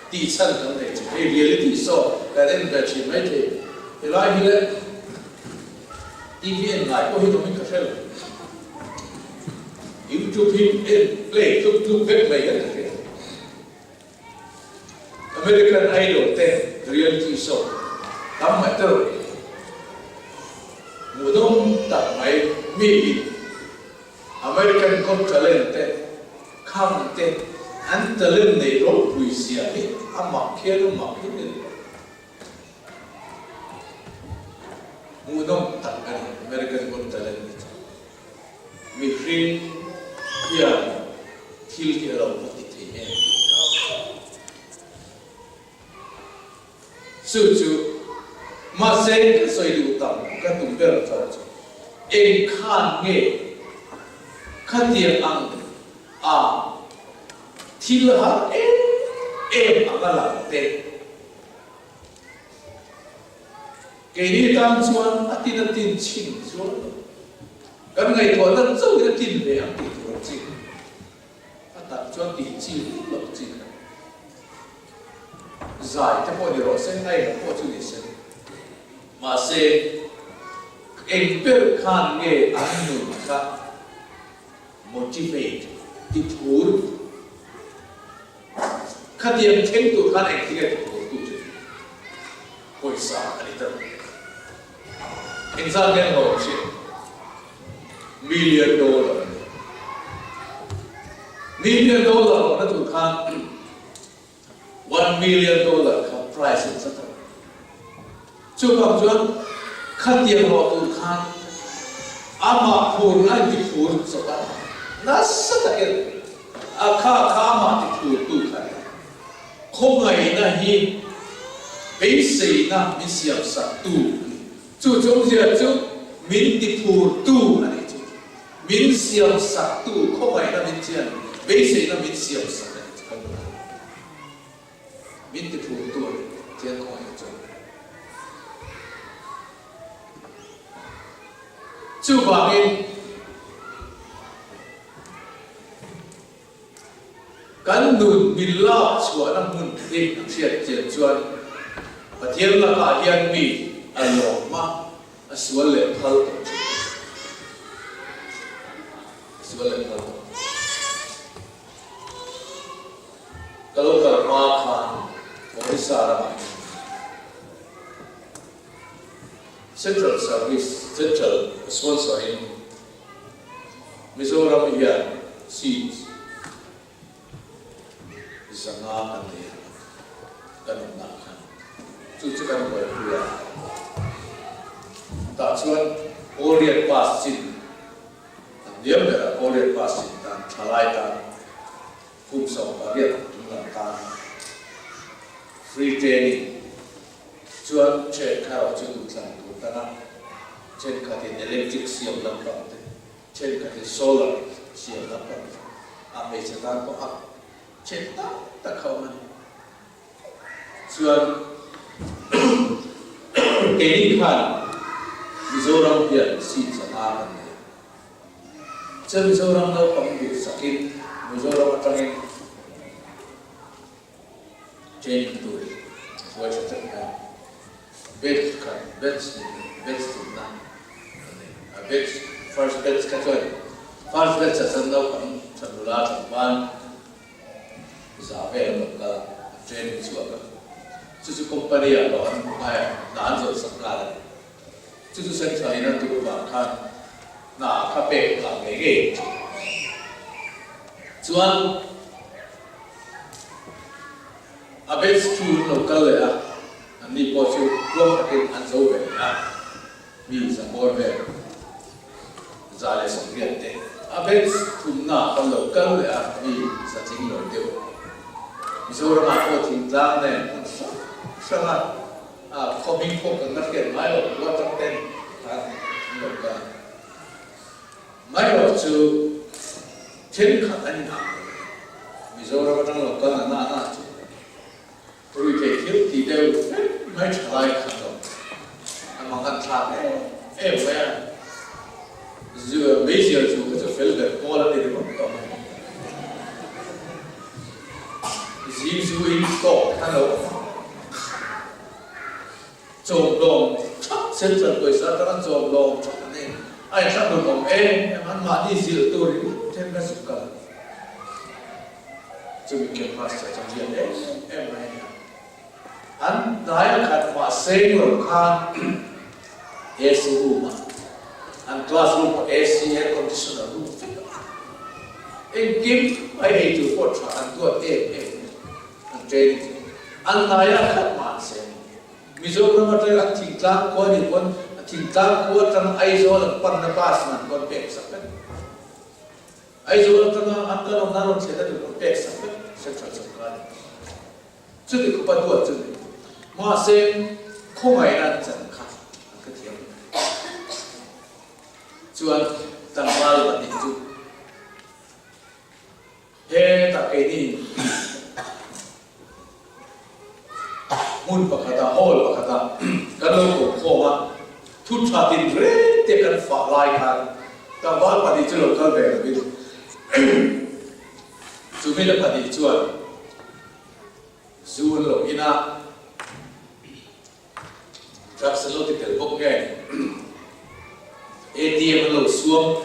ti chan kan le chi reality so ka den ba chi mai te ila hi le tvn ngai ko hi to min ka shel YouTube hit play to back my head. American Idol reality show. Tam matter. Mudom tak mai mi American Got Talent kam an talent nei ro puisia amak khelo mak ni. Mudom tak American Got Talent. Mi friend ya thil ki ro pati the su ma se soi du tam ka tum ber cha chu en khan nge khatiam ang a thil ha agala te ke ni tam chuan atin ching chuan kan ngai thon tan chau ni tin ve ang ti thon chi ta chuan ti chi lo chi zai te po ni ro sen ai po chu ni sen ma se en per khan nge an nu ka motivate ti thur khatiam theng tu khan ek ti tu chu poisa ani ta insan gen ho chi $1 million na tu khan $1 million ka price sa ta chu kam chuan khatiam ro tu khan ama phur na ti phur sa ta na sa ta ke a kha ma ti phur tu khan khongai na hi be sei na mi siam sa tu chu chung sia chu min ti phur tu ani min siam sak tu khongai na min chian be sei na min siam sak min ti phur tu chian khongai chu bangin kan nun billa chuan a mun te chiat chian chuan pathian la ka hian mi alom ma aswal le phal kalau karma khan Orissa Central sponsor in Mizoram here seats isanga kan dia kan nak kan tu kan boleh tak cuman Orient Pass sin dia berada Orient Pass sin dan Chalai dan Kumsong bagian tentang free training cuman cek kalau cuman tanah cek katin electric siap lambat cek katin solar xia lắm à mấy chúng ta có học chết ta không này xuân cái đi khăn Mizoram hiện xin sa a này chân Mizoram đâu không bị sakit Mizoram trangin trên tuổi với sự thật là biết khăn biết tình năng biết first bet cái chuyện first bet là sân đâu không sân đô la chẳng ban giá về là một trên xuống chú company ở đó hay đàn rồi sắp ra đấy chú xem thấy nó tụi bạn khăn na cà phê là cái chuan a bit true local ya ani po chu plom takin an zo ve ya mi sa bor ve za le song rian te a bit thum na ka local ya mi sa ching lo teu mi zo ra ma ko thing tlang ne sanga a coming for kan na ken mai lo lo tak ten ta local mai lo chu thiên khẩn anh nào mi zo ra ma local na chu rồi cái thiếu thì đều mấy trở lại khăn rồi, anh mang khăn tháp này, em vậy, giờ mấy giờ chú có thể phải là qua lại để mà tóm, dìm chú in cổ khăn rồi, trộm lồng chắc sen chân quay sát các anh trộm lồng chắc nên, ai chắc được không em ăn mà đi gì tôi đi thêm cái sụp cả, chú bị kiểm soát trong diện đấy, em vậy. Anh đại khát mà xây rồi khan AC room, anh classroom có AC air conditioner room. Anh kiếm ai hay chịu phốt ra anh tuột anh trên anh đại khát mà xây. Mizoram mà chơi anh thỉnh thoảng qua đi quân thỉnh thoảng qua trong ai rồi anh pan na pass man quân bẹt sắp hết. Ai rồi trong anh cái ông nào sẽ được quân bẹt sắp hết sẽ trở thành cái. Chứ thì không phải tuột chứ. mà xem không ai là chẳng khác cái thiếu chuan tăng ba là định chú he ta cái đi mun bạc ta hol bạc ta cái lô cổ khô mà thut ra tin rê tiếc cần phá lại khăn tăng ba là định chú lô cái về là chú biết là định chuan chú lô ina chắc sẽ lâu thì tiền bốc nghe ATM lâu xuống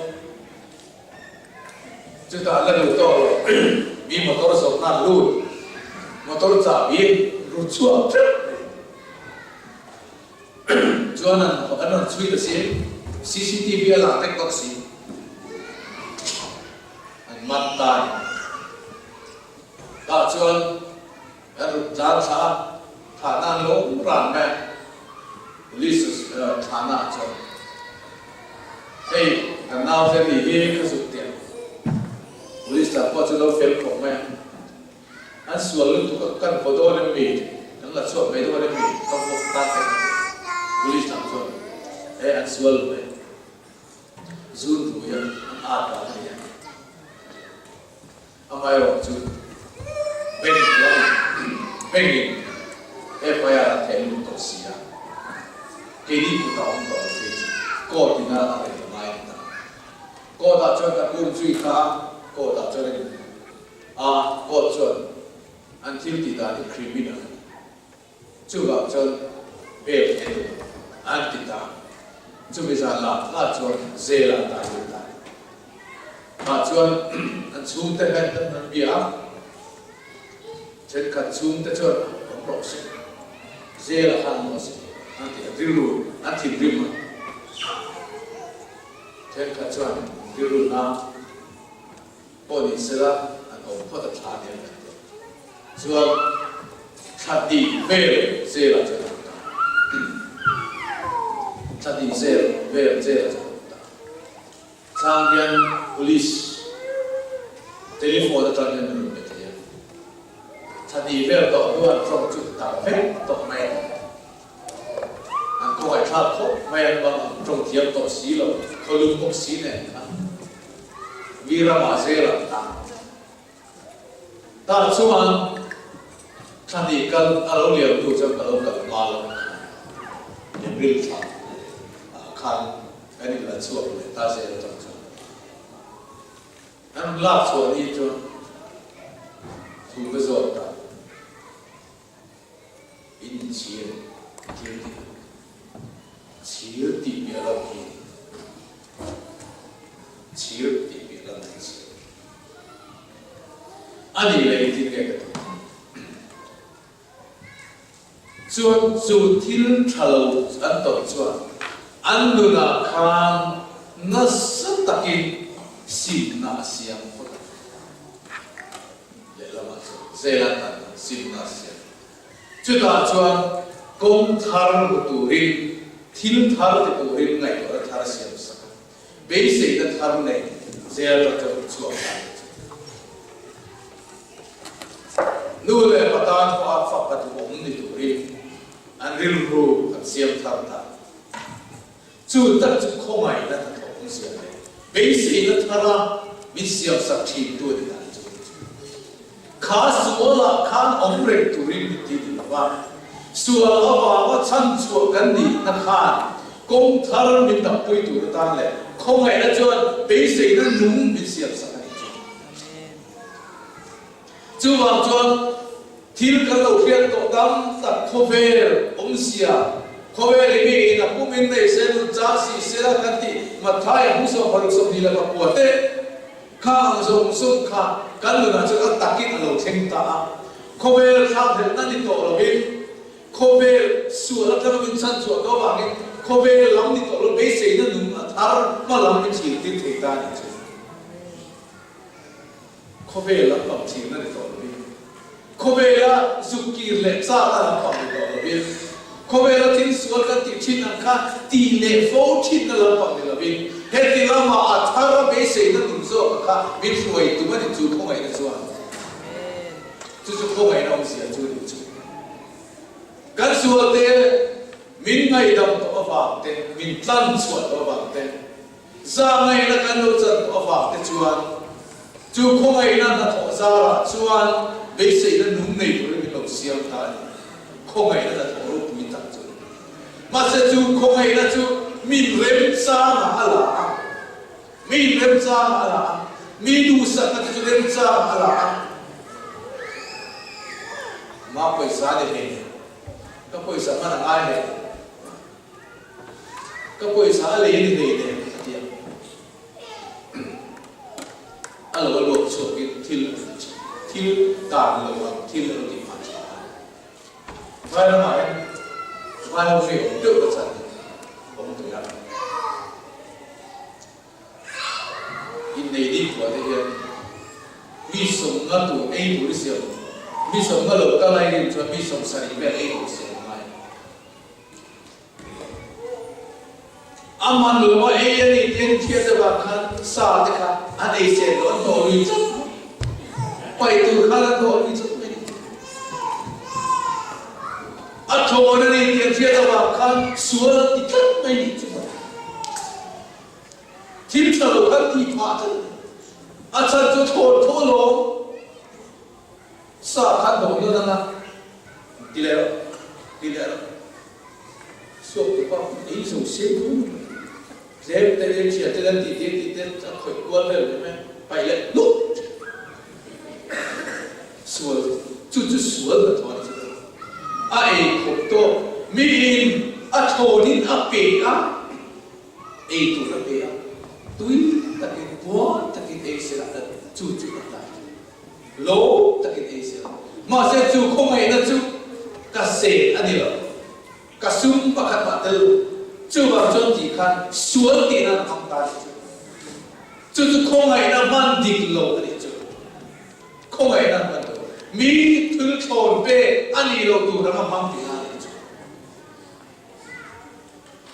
chúng ta lần đầu to vì mà tôi sống nan luôn mà tôi trả biết rút xuống cho nên họ ăn ăn suy là gì CCTV là cái bác sĩ anh mắt tai ta cho anh giá xã khả năng lỗ cũng làm mẹ police thana cho hey and now then the here cái dụng tiền police là có cho nó phép của mẹ anh xua luôn tụi các căn photo lên mình đó là xua mấy đôi lên mình không có ta phải police làm cho hey anh xua luôn đấy zun tụi anh art vào đây anh ai rồi chứ bên FIR là thèm luôn tổ sĩ cái đi của tao không có gì, cô thì nó là cái mai ta, cô ta cho ta cũng truy khá, cô ta cho nên cô cho anh thiếu thì ta thì criminal, chú bảo cho về cái anh thì ta, chú bây giờ là cho dễ là ta hiện tại, mà cho anh xuống tới hết anh bị áp, trên cả xuống tới cho không rõ sự, dễ là hàng rõ sự. Anh thì riu anh thì riu mà thế cả cho anh riu na bọn đi xe anh ông có tập thà đi cho thà đi về xe là cho thà đi xe về xe là cho sang viên police telephone cho anh mình biết gì thà đi về đó luôn trong chút tàu phép tàu máy cô ấy tháp khóc mày bằng trong tiệm tổ xí rồi, khâu lưng bốc xí này, virama zela ta chuan thani kal alo liam tu cham alo kal mal emril tha khan ani la chuak le ta se ta chuan an la chuan ni chuan tu be zo ta in chiel chiel ti be la ki chiel ti be la ni ani le ti ke chuan chu thil thalo an to chuan an luna khan na satakin sin na siam phot le lama zela ta sin na siam chu ta chuan kom thar tu rin thil thar te tu rin ngai to thar siam sak be se ta thar nei zela ta chuan nu le patan ko a fa pa tu om ni tu rin an ril ru an siam thar ta chu ta chu khomai na ta thong siam le be se na thara min siam sak thi tu ni na chu kha suala khan om re tu rin ti ni wa suala wa wa chan chu kan ni na khan kom thar min da pui tu ta le khomai na chu be se na nung min siam sak chu wa chuan thil kan lo hian to dam tak khovel omsia khovel mi na pumin nei sen cha si sera kan ti mathai hu so paru so ni la ko te kha so sum kha kan lu na chu takin lo theng ta khovel kha thel na ni to lo bi khovel su la ta min chan chu ko wa ni khovel lam ni to lo be se na nu thar ma lam ni chi ti the ta ni chu khovel la pa chi na ni to lo bi khobela zukir le cha la pa mi do bi khobela tin sual ka ti chin an kha ti le fo chin na la pa mi lo bi he ti la ma a thara be se na tum zo ka mi fuai tu ma ni chu khomai na chuan chu khomai na om sia chu ni chu kan sual te min ngai dam to awa te min tlan chuan to awa te za ngai na kan lo chan to awa te chuan chu khomai na na tho za ra chuan be se na nung nei tu mi lo siam ta ni khomai na da tho pu mi ta chu ma se chu khomai na chu min rem sa na ala min rem sa ala mi du sa na chu rem sa ala ma poi sa de he ka poi sa ma na ai he ka poi sa le ni de de tia ala lo chu ki thil thil tàn lời bằng thil lời thì phản xạ vai nó mãi vai ông phi ông trước là sẵn ông tự làm in này đi của thế hiện mi sống ngã tụ ấy tụ đi siêu mi sống ngã lợp ta lại đi cho mi sống sài về ấy tụ siêu mai aman lợp mà ấy đi tiền thiệt là bằng khăn xa thế cả anh ấy sẽ đón tổ đi chắc phải từ khá là thôi đi chút này à thôi nó đi tiền thiệt là bằng khăn xuống thì chắc này đi chút này thím thở khăn thì phá chân à chân cho thôi thôi luôn sa khăn đồ như thế nào đi lẽ xuống thì bao ý dùng xếp cũng dễ tay lên chia tay lên thì tiền khỏi quan lên đấy phải lên lúc sual chu sual la thon a e khop to mi in a thonin a pe a e tu la pe a tui ta ke bo ta ke e se la chu ta lo ta ke e se ma se chu khomai na chu ka se ani lo ka sum pa khat ba tel chu ba chon ti khan sual ti na kham ta chu khomai na man dik lo ani chu khomai na man mi thul thon pe ani lo tu na ma mang ti na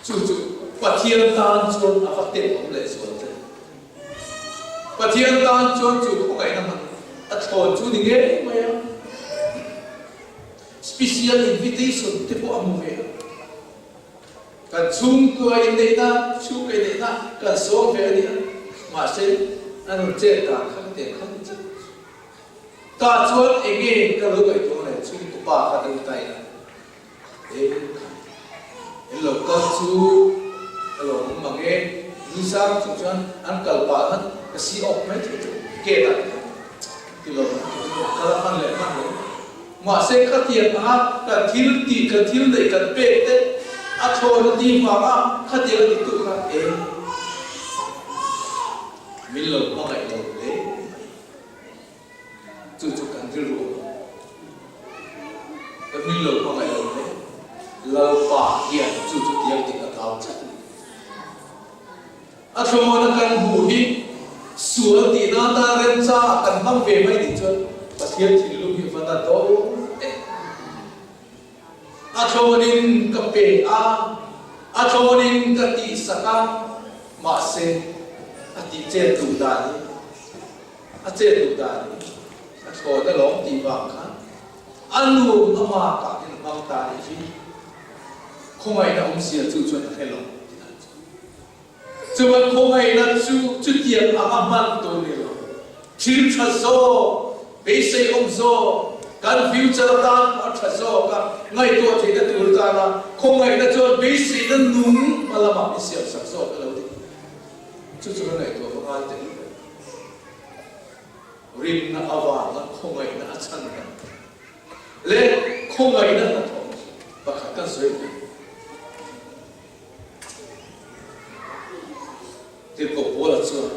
chu pathian tan chon a fa te om le so te pathian tan chon chu khomai na man a thon chu ni nge ma ya special invitation te po amu ve kan chung ko in nei na chu ke nei na kan so ve ni ma se anh hùng chết ta khác tiền khác chết ta chuột anh nghe cái lối cái chỗ này chung của bà khát được tay này em lộc cơ chú lộc mà nghe như sao chúng ta ăn cẩu bà hơn cái xí ốc mấy chỗ kê ta thì lộc cái ăn lẹ mà sẽ khát tiền cái thiếu đấy cái bể đấy thôi nó đi vào mà khát tiền thì tụi khát mình lộc mà lại lộc đấy chú cần thứ ruộng cái mình lộc mà lại lộc đấy lộc bà hiền chú tiền thì cái cao chất thôi nó cần bù đi sửa thì nó ta lên ra cần mang về mấy thì chưa và thiên thì lúc hiện vật đó thôi nên cái bể thôi nên cái tị saka mà se tị chết đủ đàn chết đủ đàn thôi nó lỏng tị vàng khá ăn luôn mà cả cái mang ta đi không ai đã ông xia chú chuẩn hay lòng chứ mà không ai đã chú tiền mang tôi đi rồi chim thật gió bế xây ông gió căn future ta thật gió cả ngay tôi thì đã tuổi ta là không ai đã cho bế xây nó núng mà làm mà bị xia sắc gió cái lâu đi chú này tôi không ai thấy rin na awa na không ai đã chân lệ không ai đã là thôi và khả năng suy thì có bố là chưa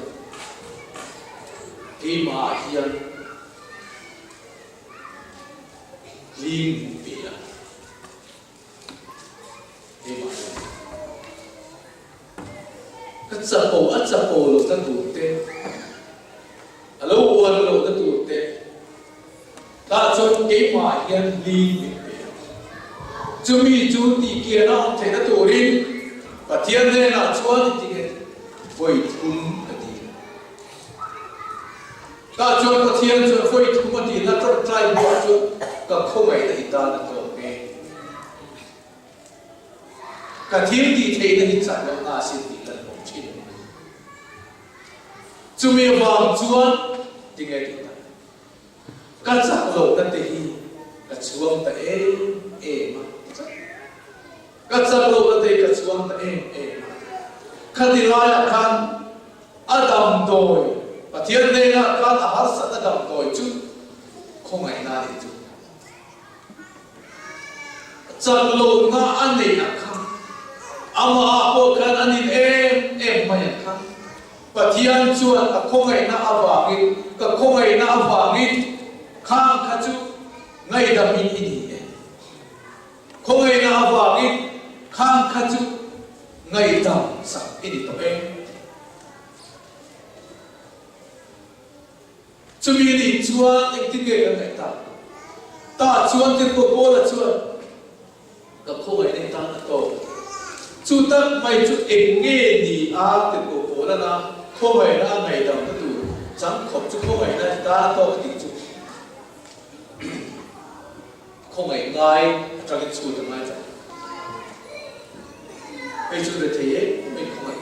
khi mà hiền linh bia khi mà cái chập bồ lúc ta tụt tê alo uốn lúc ta tụt tê ta cho cái mà hiền linh bia chú mi chú đi kia nó thấy nó tụt đi và thiên này là chúa thì phơi thun cái gì ta cho cái thiên cho phơi thun cái gì là trong trái bùa cho cái không ai để ta là có nghe cái thiên thì thấy nó hình dạng nó là xin thì là không chịu chú mi vàng chúa thì nghe thì cái dạng lộ cái gì cái chúa ta mà cái dạng lộ cái gì cái chúa ta Kadilaya kan Adam doi, và thiên này là kan ahas Adam doi chứ không ai na đi chứ. Chẳng lâu na anh này là kan, ama ako kan anh em mày kan, và thiên chúa là không ai na avangin, cái không ai na avangin, khang khaju ngay đam in ini, không ai na avangin, khang khaju ngay tầm sẵn cái gì tụi em chú mi đi chúa anh tin nghe cái này ta chúa tin của cô là chúa gặp không phải nên ta là tổ chú ta mày chú em nghe đi tin của cô là na không phải là ngày tầm cái tụ chẳng không chú không phải là ta tổ cái chú không phải ngay trong cái chú được ngay vậy bây giờ để thấy mình không phải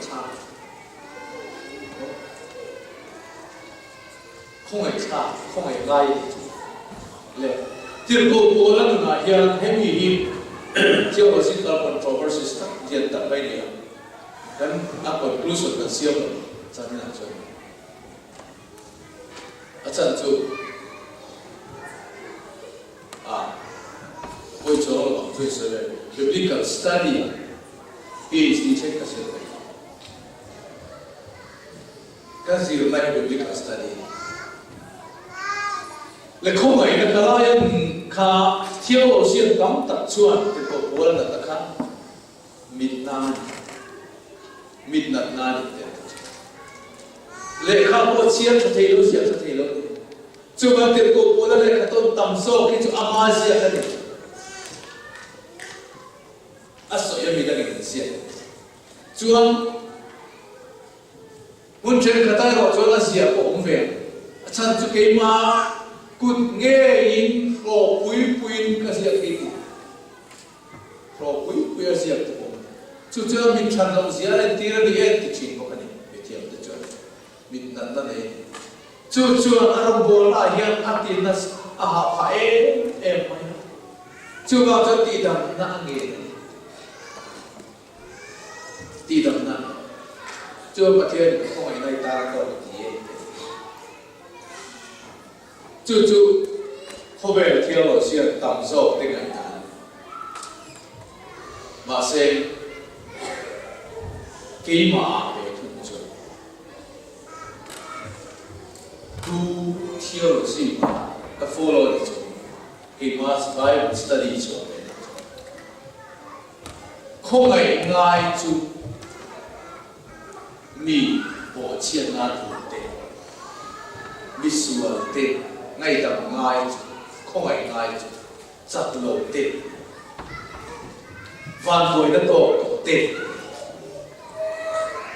cha không phải gai lệ tiền cô là người hiền hay mi hiền chưa có gì cả controversy tất hiện tại bây giờ dan conclusion kan siapa saya nak cakap acan tu tôi cho là tôi sẽ biblical study PhD check cái gì vậy? Cái gì là biblical study? Lại không phải là cái loại khá theo xuyên cắm tập chuan thì có bố là tập khác midnight đi lệ khá bố chiên cho thầy lô chú mà tiền của bố là lệ khá tôn tầm sâu khi chú amazia cái này so ya mi da ni sia chuan mun chen khatai ro chola sia ko ong ve chan chu ke ma kut nge in ro puin ka sia ke ro pui sia ko chu chu mi chan lo sia le ti ra ni e ti chin ko ka ni be ti am de chu mi nan da ne chu arong bola hian atin na aha pha em mai chu ga cho ti dam na nge ti dam na chu pathian ko ai nai ta ko ti chu ho be thielo lo sia tam zo te ngai ta ma se ki ma be thun chu tu thielo lo si ka follow it ki ma Bible study chu ko ngai ngai chu mi bo chian na tu te mi sual te ngay tầm ngay không phải ngay chặt lộ tiền van tuổi nó tổ tiền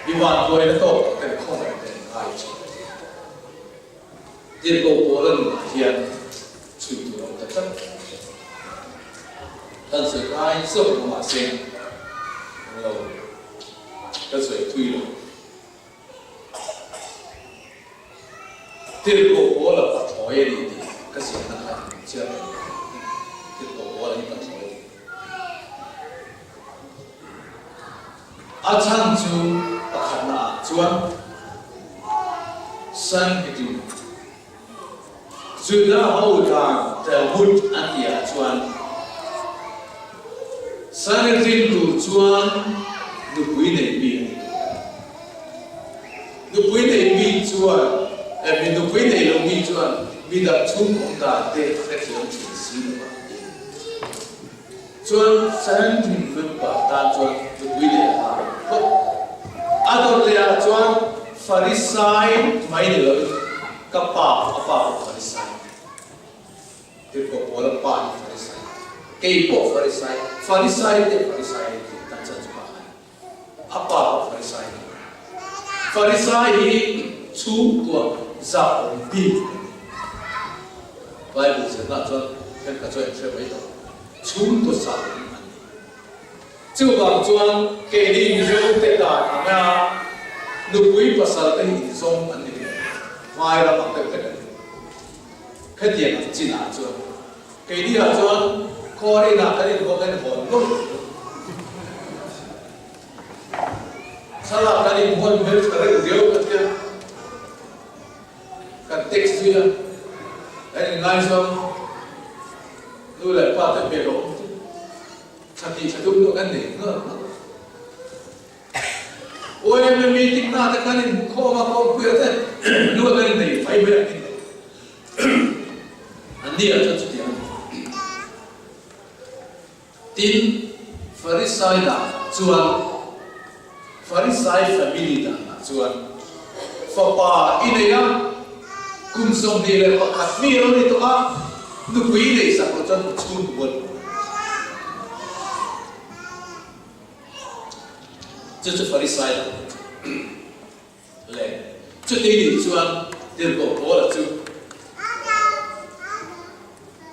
vì van tuổi nó tổ tiền không phải tiền ngay tiền cổ bố lần hiện chủ yếu là chất tân sự ai sống mà xem lâu cái sự tùy lâu tiền cổ bố là phải thổi đi cái gì nó hay chưa tiền cổ bố là những cái thổi ở trong chú ở khả năng chuan sân cái gì chú đã hậu đàn theo hút ăn địa chuan sân cái gì đủ chuan đủ quý này bị đủ quý này bị chuan mình được quý này là bị chuan bị đặt chung công ta để phát triển chính sĩ mà chuan sáng thìn vững bảo ta chuan được quý này à ador lea chuan Pharisai mai nữa các bà Pharisai thì có bộ là bà Pharisai cái bộ Pharisai thì ta chân cho bà Pharisai thì chú của giáo bi Bible sẽ nói cho cái cái chuyện sẽ mấy đó chú của giáo chú bảo chuan cái đi dùng để đàn mà nụ quý pasal cái hình dung anh đi ngoài ra bằng cái tiền chỉ là chuan cái đi là chuan coi đi là cái đi có cái hồn luôn sao là cái đi hồn biết cái điều cái kia cái text gì đó cái ngay xong lui lại qua tới bề độ chắc thì sẽ đúng được cái này nữa ôi em mi tích na tất cả những khó mà không quyết thế lui cái này phải biết anh đi ở chỗ chút tiền tin Pharisai đã chuan Pharisai family đã chuan papa ini ya kum som đi lên hoặc hạt mi rồi đi to á nụ quý này sắp có chân chun buồn chứ Pharisai đó lên chút đi đi chuan tiền cổ bố là chú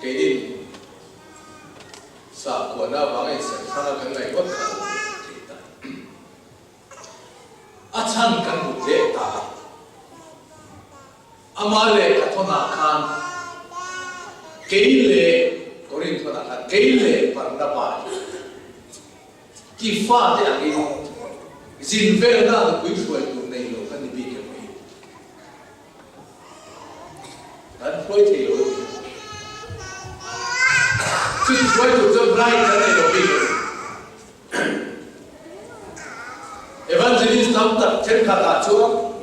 cái đi sa của nó bảo anh sẽ sang cái này bất khả chan kan một lệ ta amale ka thona khan keile korin thona khan keile parna pa ki fa de agi zin vel na de kui foi tu nei lo kan bi ke mai kan foi the lo chu foi tu zo brai kan nei lo bi evangelist nam tak chen kha ta chu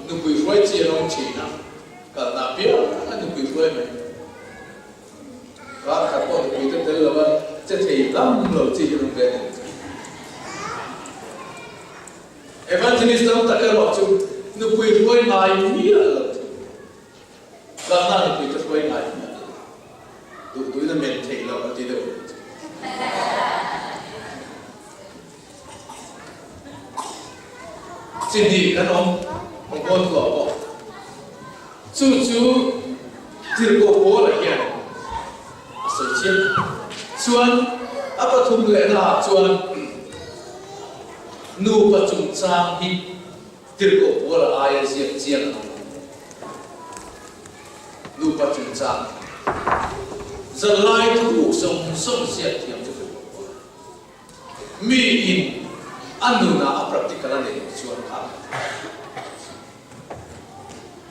nu kui foi chi long chi na ka na pia nu kui foi mai ka kha ko kui te lo ba che thei lam lo chi long ke evangelist nam tak lo chu nu kui foi mai mi lo ka na nu kui te foi mai tu tu na men thei lo ti de xin đi các ông con của họ chú tiền của bố là hiện sự chết chuan áp thùng lệ là chuan nu và chúng sang đi tiền của bố là ai riêng riêng nu pa chun cha dân lai thu sông sông xiết thiam cho mi in anu na a practical ne chuan kha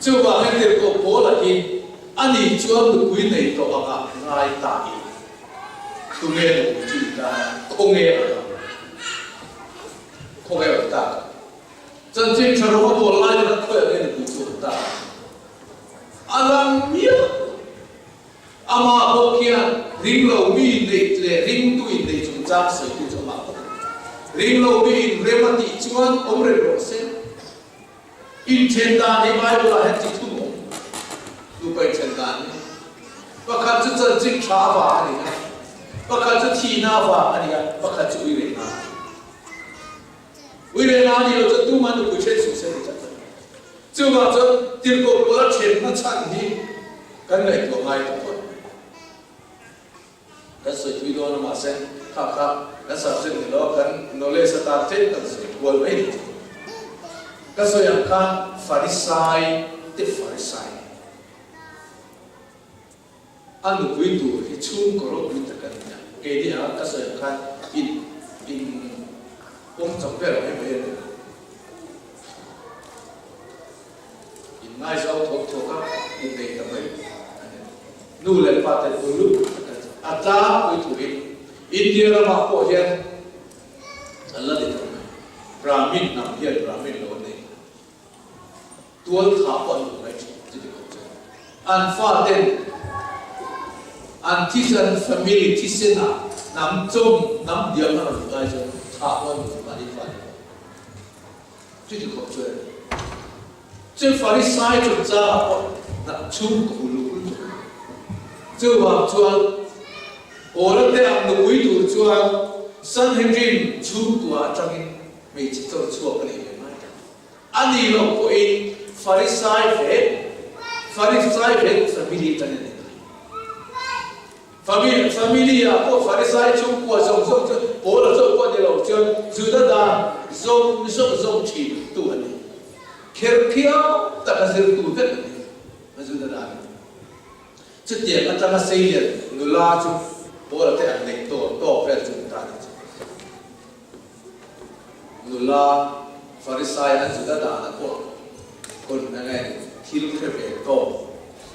chu ba hen ter ko pola in ani chuan lu kui nei to anga ngai ta i tu nge lu chi ta không nghe ta chân chính cho nó bộ lại nó khỏe lên được chủ ta alam mía ama bộ kia ring lâu mi để lệ ring tuổi để chúng ta sử dụng cho mà ring lâu mi remati chuan ông rể bộ sen in trên đàn đi bài là hết chỉ thu mồm lu bài trên đàn và khát chút chân chính trả vả này và khát chút thi na vả này và khát chút uy rể na vì thế nào thì tôi tu mà tôi cũng sẽ suy xét được chứ mà cho tiền cổ của nó chém nó chặn đi cái này của ngài tổng thôi cái sự truy đo nó mà xem khác cái sự chuyện thì nó cái nó lên sẽ ta chết cái sự quên mấy cái sự yang kan Pharisai tiếp Pharisai anh được quý tu thì chung có lúc quý tất cả cái đi hả cái sự yang kan in ông chồng bé là em em ngay sau thuộc các in đây tập ấy nu lên phát tại vùng lúc ta với thủ in India là mặc bộ hiện Allah để thằng Brahmin nằm hiện Brahmin là vấn đề tuân tháp vận dụng này chỉ được an pha tên an thi dân family thi sinh à nằm trong nằm điểm là được ai cho tháp vận dụng mà đi phải chỉ được học chuyện chứ Pharisai chúng ta là chung của lũ chứ vào chuan ở đó để làm núi thủ chuan Sanhedrin chung của trong mấy chỉ tôi chùa cái này mà anh đi lâu của anh Pharisai về family cái này family à có Pharisai chung của dòng ở đó chung của để lâu chuan Judah đã dòng chỉ tu anh Kerkia tak kasih tu kan, maksudnya dah. Setiap antara saya nula tu, boleh tak anda to percuma nula Pharisai anda sudah dah anak kon nangai hidup kerja to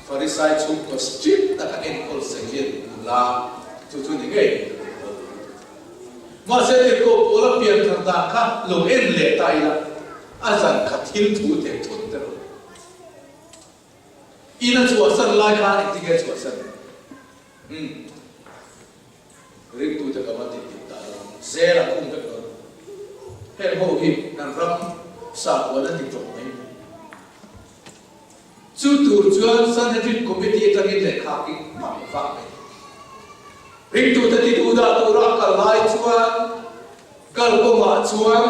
Pharisai cukup strict tak kan kol saya nula tu ni gay. Masa itu boleh biar tentang kan loen letai lah. Azan katil tu te thut ter ina chu asan lai kha ni tige chu asan ring tu te ka ma ti ta zera kum te ko he ho hi nan ram sa ko na ti to mai chu tu chuan Sanhedrin committee tang in le kha ki ma fa mai ring tu te ti tu da tu ra ka lai chuan kal ko ma chuan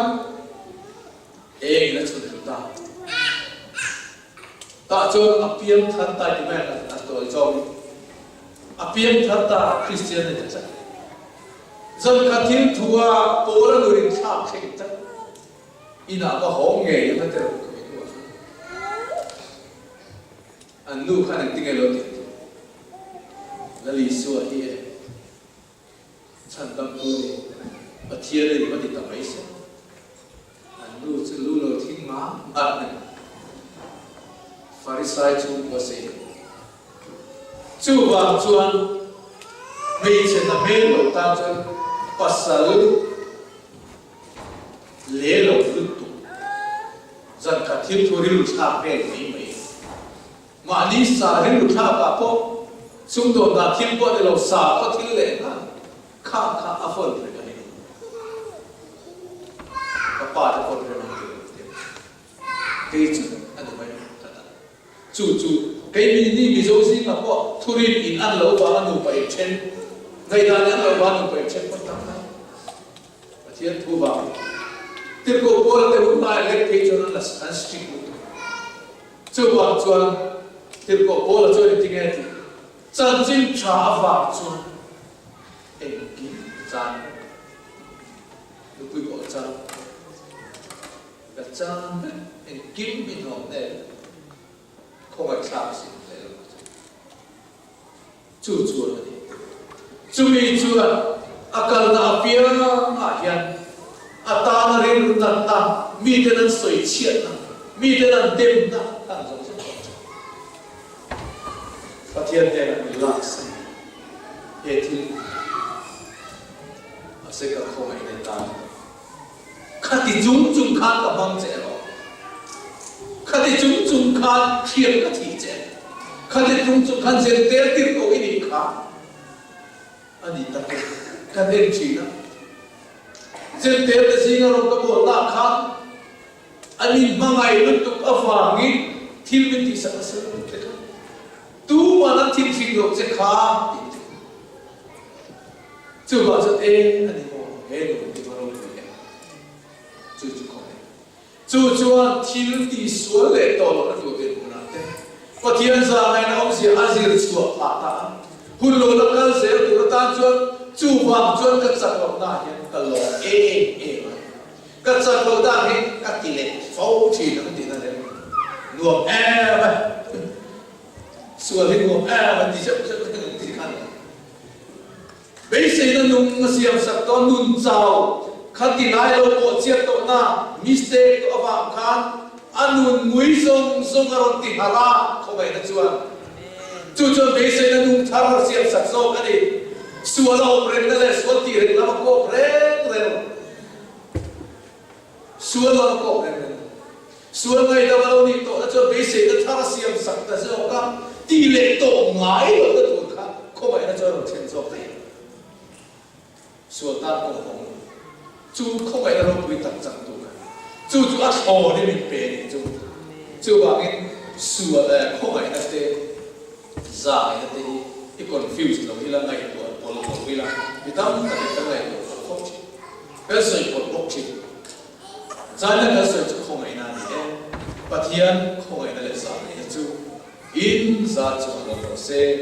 là chuyện ta cho apiam thân ta thì mẹ là tôi cho apiam thân ta Christian này chắc dân cả thiên thua bố là người tham khinh chắc ina có hổ nghề như thế anh nu khả năng tiếng Anh lớn là lý số hi chân tâm tu ở thiên này có thể tập mấy sẽ lu chứ lu lo thiên má này Pharisai chung có gì chú vàng chuan vì trên là mê lộ tam chuan pasal lễ lộ lụt tụ dân cả thiên thua đi lụt tháp về mấy mà đi xa đi lụt tháp cả po xung đột là thiên qua để lộ xa có thiên lệ na khá áp phật rồi cái các bạn đã còn rồi cái chuyện anh thấy chú cái mini ví dụ gì mà có thu riêng in ăn lẩu và ăn bảy trên ngày ta ăn lẩu và ăn bảy trên có tám này và thiên thu vào tiếp tục có là cái lại lấy cái cho nó là ăn strict chú vào chuan tiếp tục có là cho nên tiếng nghe thì chân chính trả vào chuan em kín chân lúc quý bỏ chân cái chân em kín bên hông này không phải sao gì chu chuan ani chumi chuan akal na apia a hian atana rin na ta mi te nan soi chiat na mi te nan dem na kan zo zo pathian te na relax he thil ase ka khomai ne ta khati chung chung kha ka bang che lo khati chung chung kha khiam ka thi che khati chung chung khan zen ter tir ko ini kha ani ta ka den chi na zen ter de singa ro ka bol na kha ani mangai lut tu afangi thil min ti sa sa te ka tu ma na thil sing ro che kha chu ba cho e ani mo he no ti ma ro ni chu chu ko chu chuan thil ti sual le to lo na tu te na te pathian sa ngai na om si azir chu pa ta hun lo la kal se tu ta chuan chu wang chuan ka chak lo na hian ka lo e ka chak lo da he ka ti le fo chi na ti na le nuam e ba sual he nuam e ba ti chap chap ti khan bây giờ nó nung nó xiêm sắc to nun chào khát tin ai lo bộ chiết to na mistake to avang khan anun ngui song song aron ti hala không phải là chuan bây giờ nó nung thar xiêm sắc so cái đi sual lo reng na le sual ti reng la ko reng sual lo ko reng sual ngai da lo ni to cho bây giờ nó thar xiêm sắc ta so ka ti le to ngai lo da tu kha không phải là cho chen so thế suốt ta không không chú không phải là lúc bị tập trận tu cả chú ăn hồ để mình bền chú bảo cái suốt là không phải là thế giả là thế cái confuse là cái là ngày của là cái là vì tâm là cái ngày của không chỉ cái sự của bốc chỉ giả là cái sự không phải là thế và thiên không phải là giả là chú in giả chú là sẽ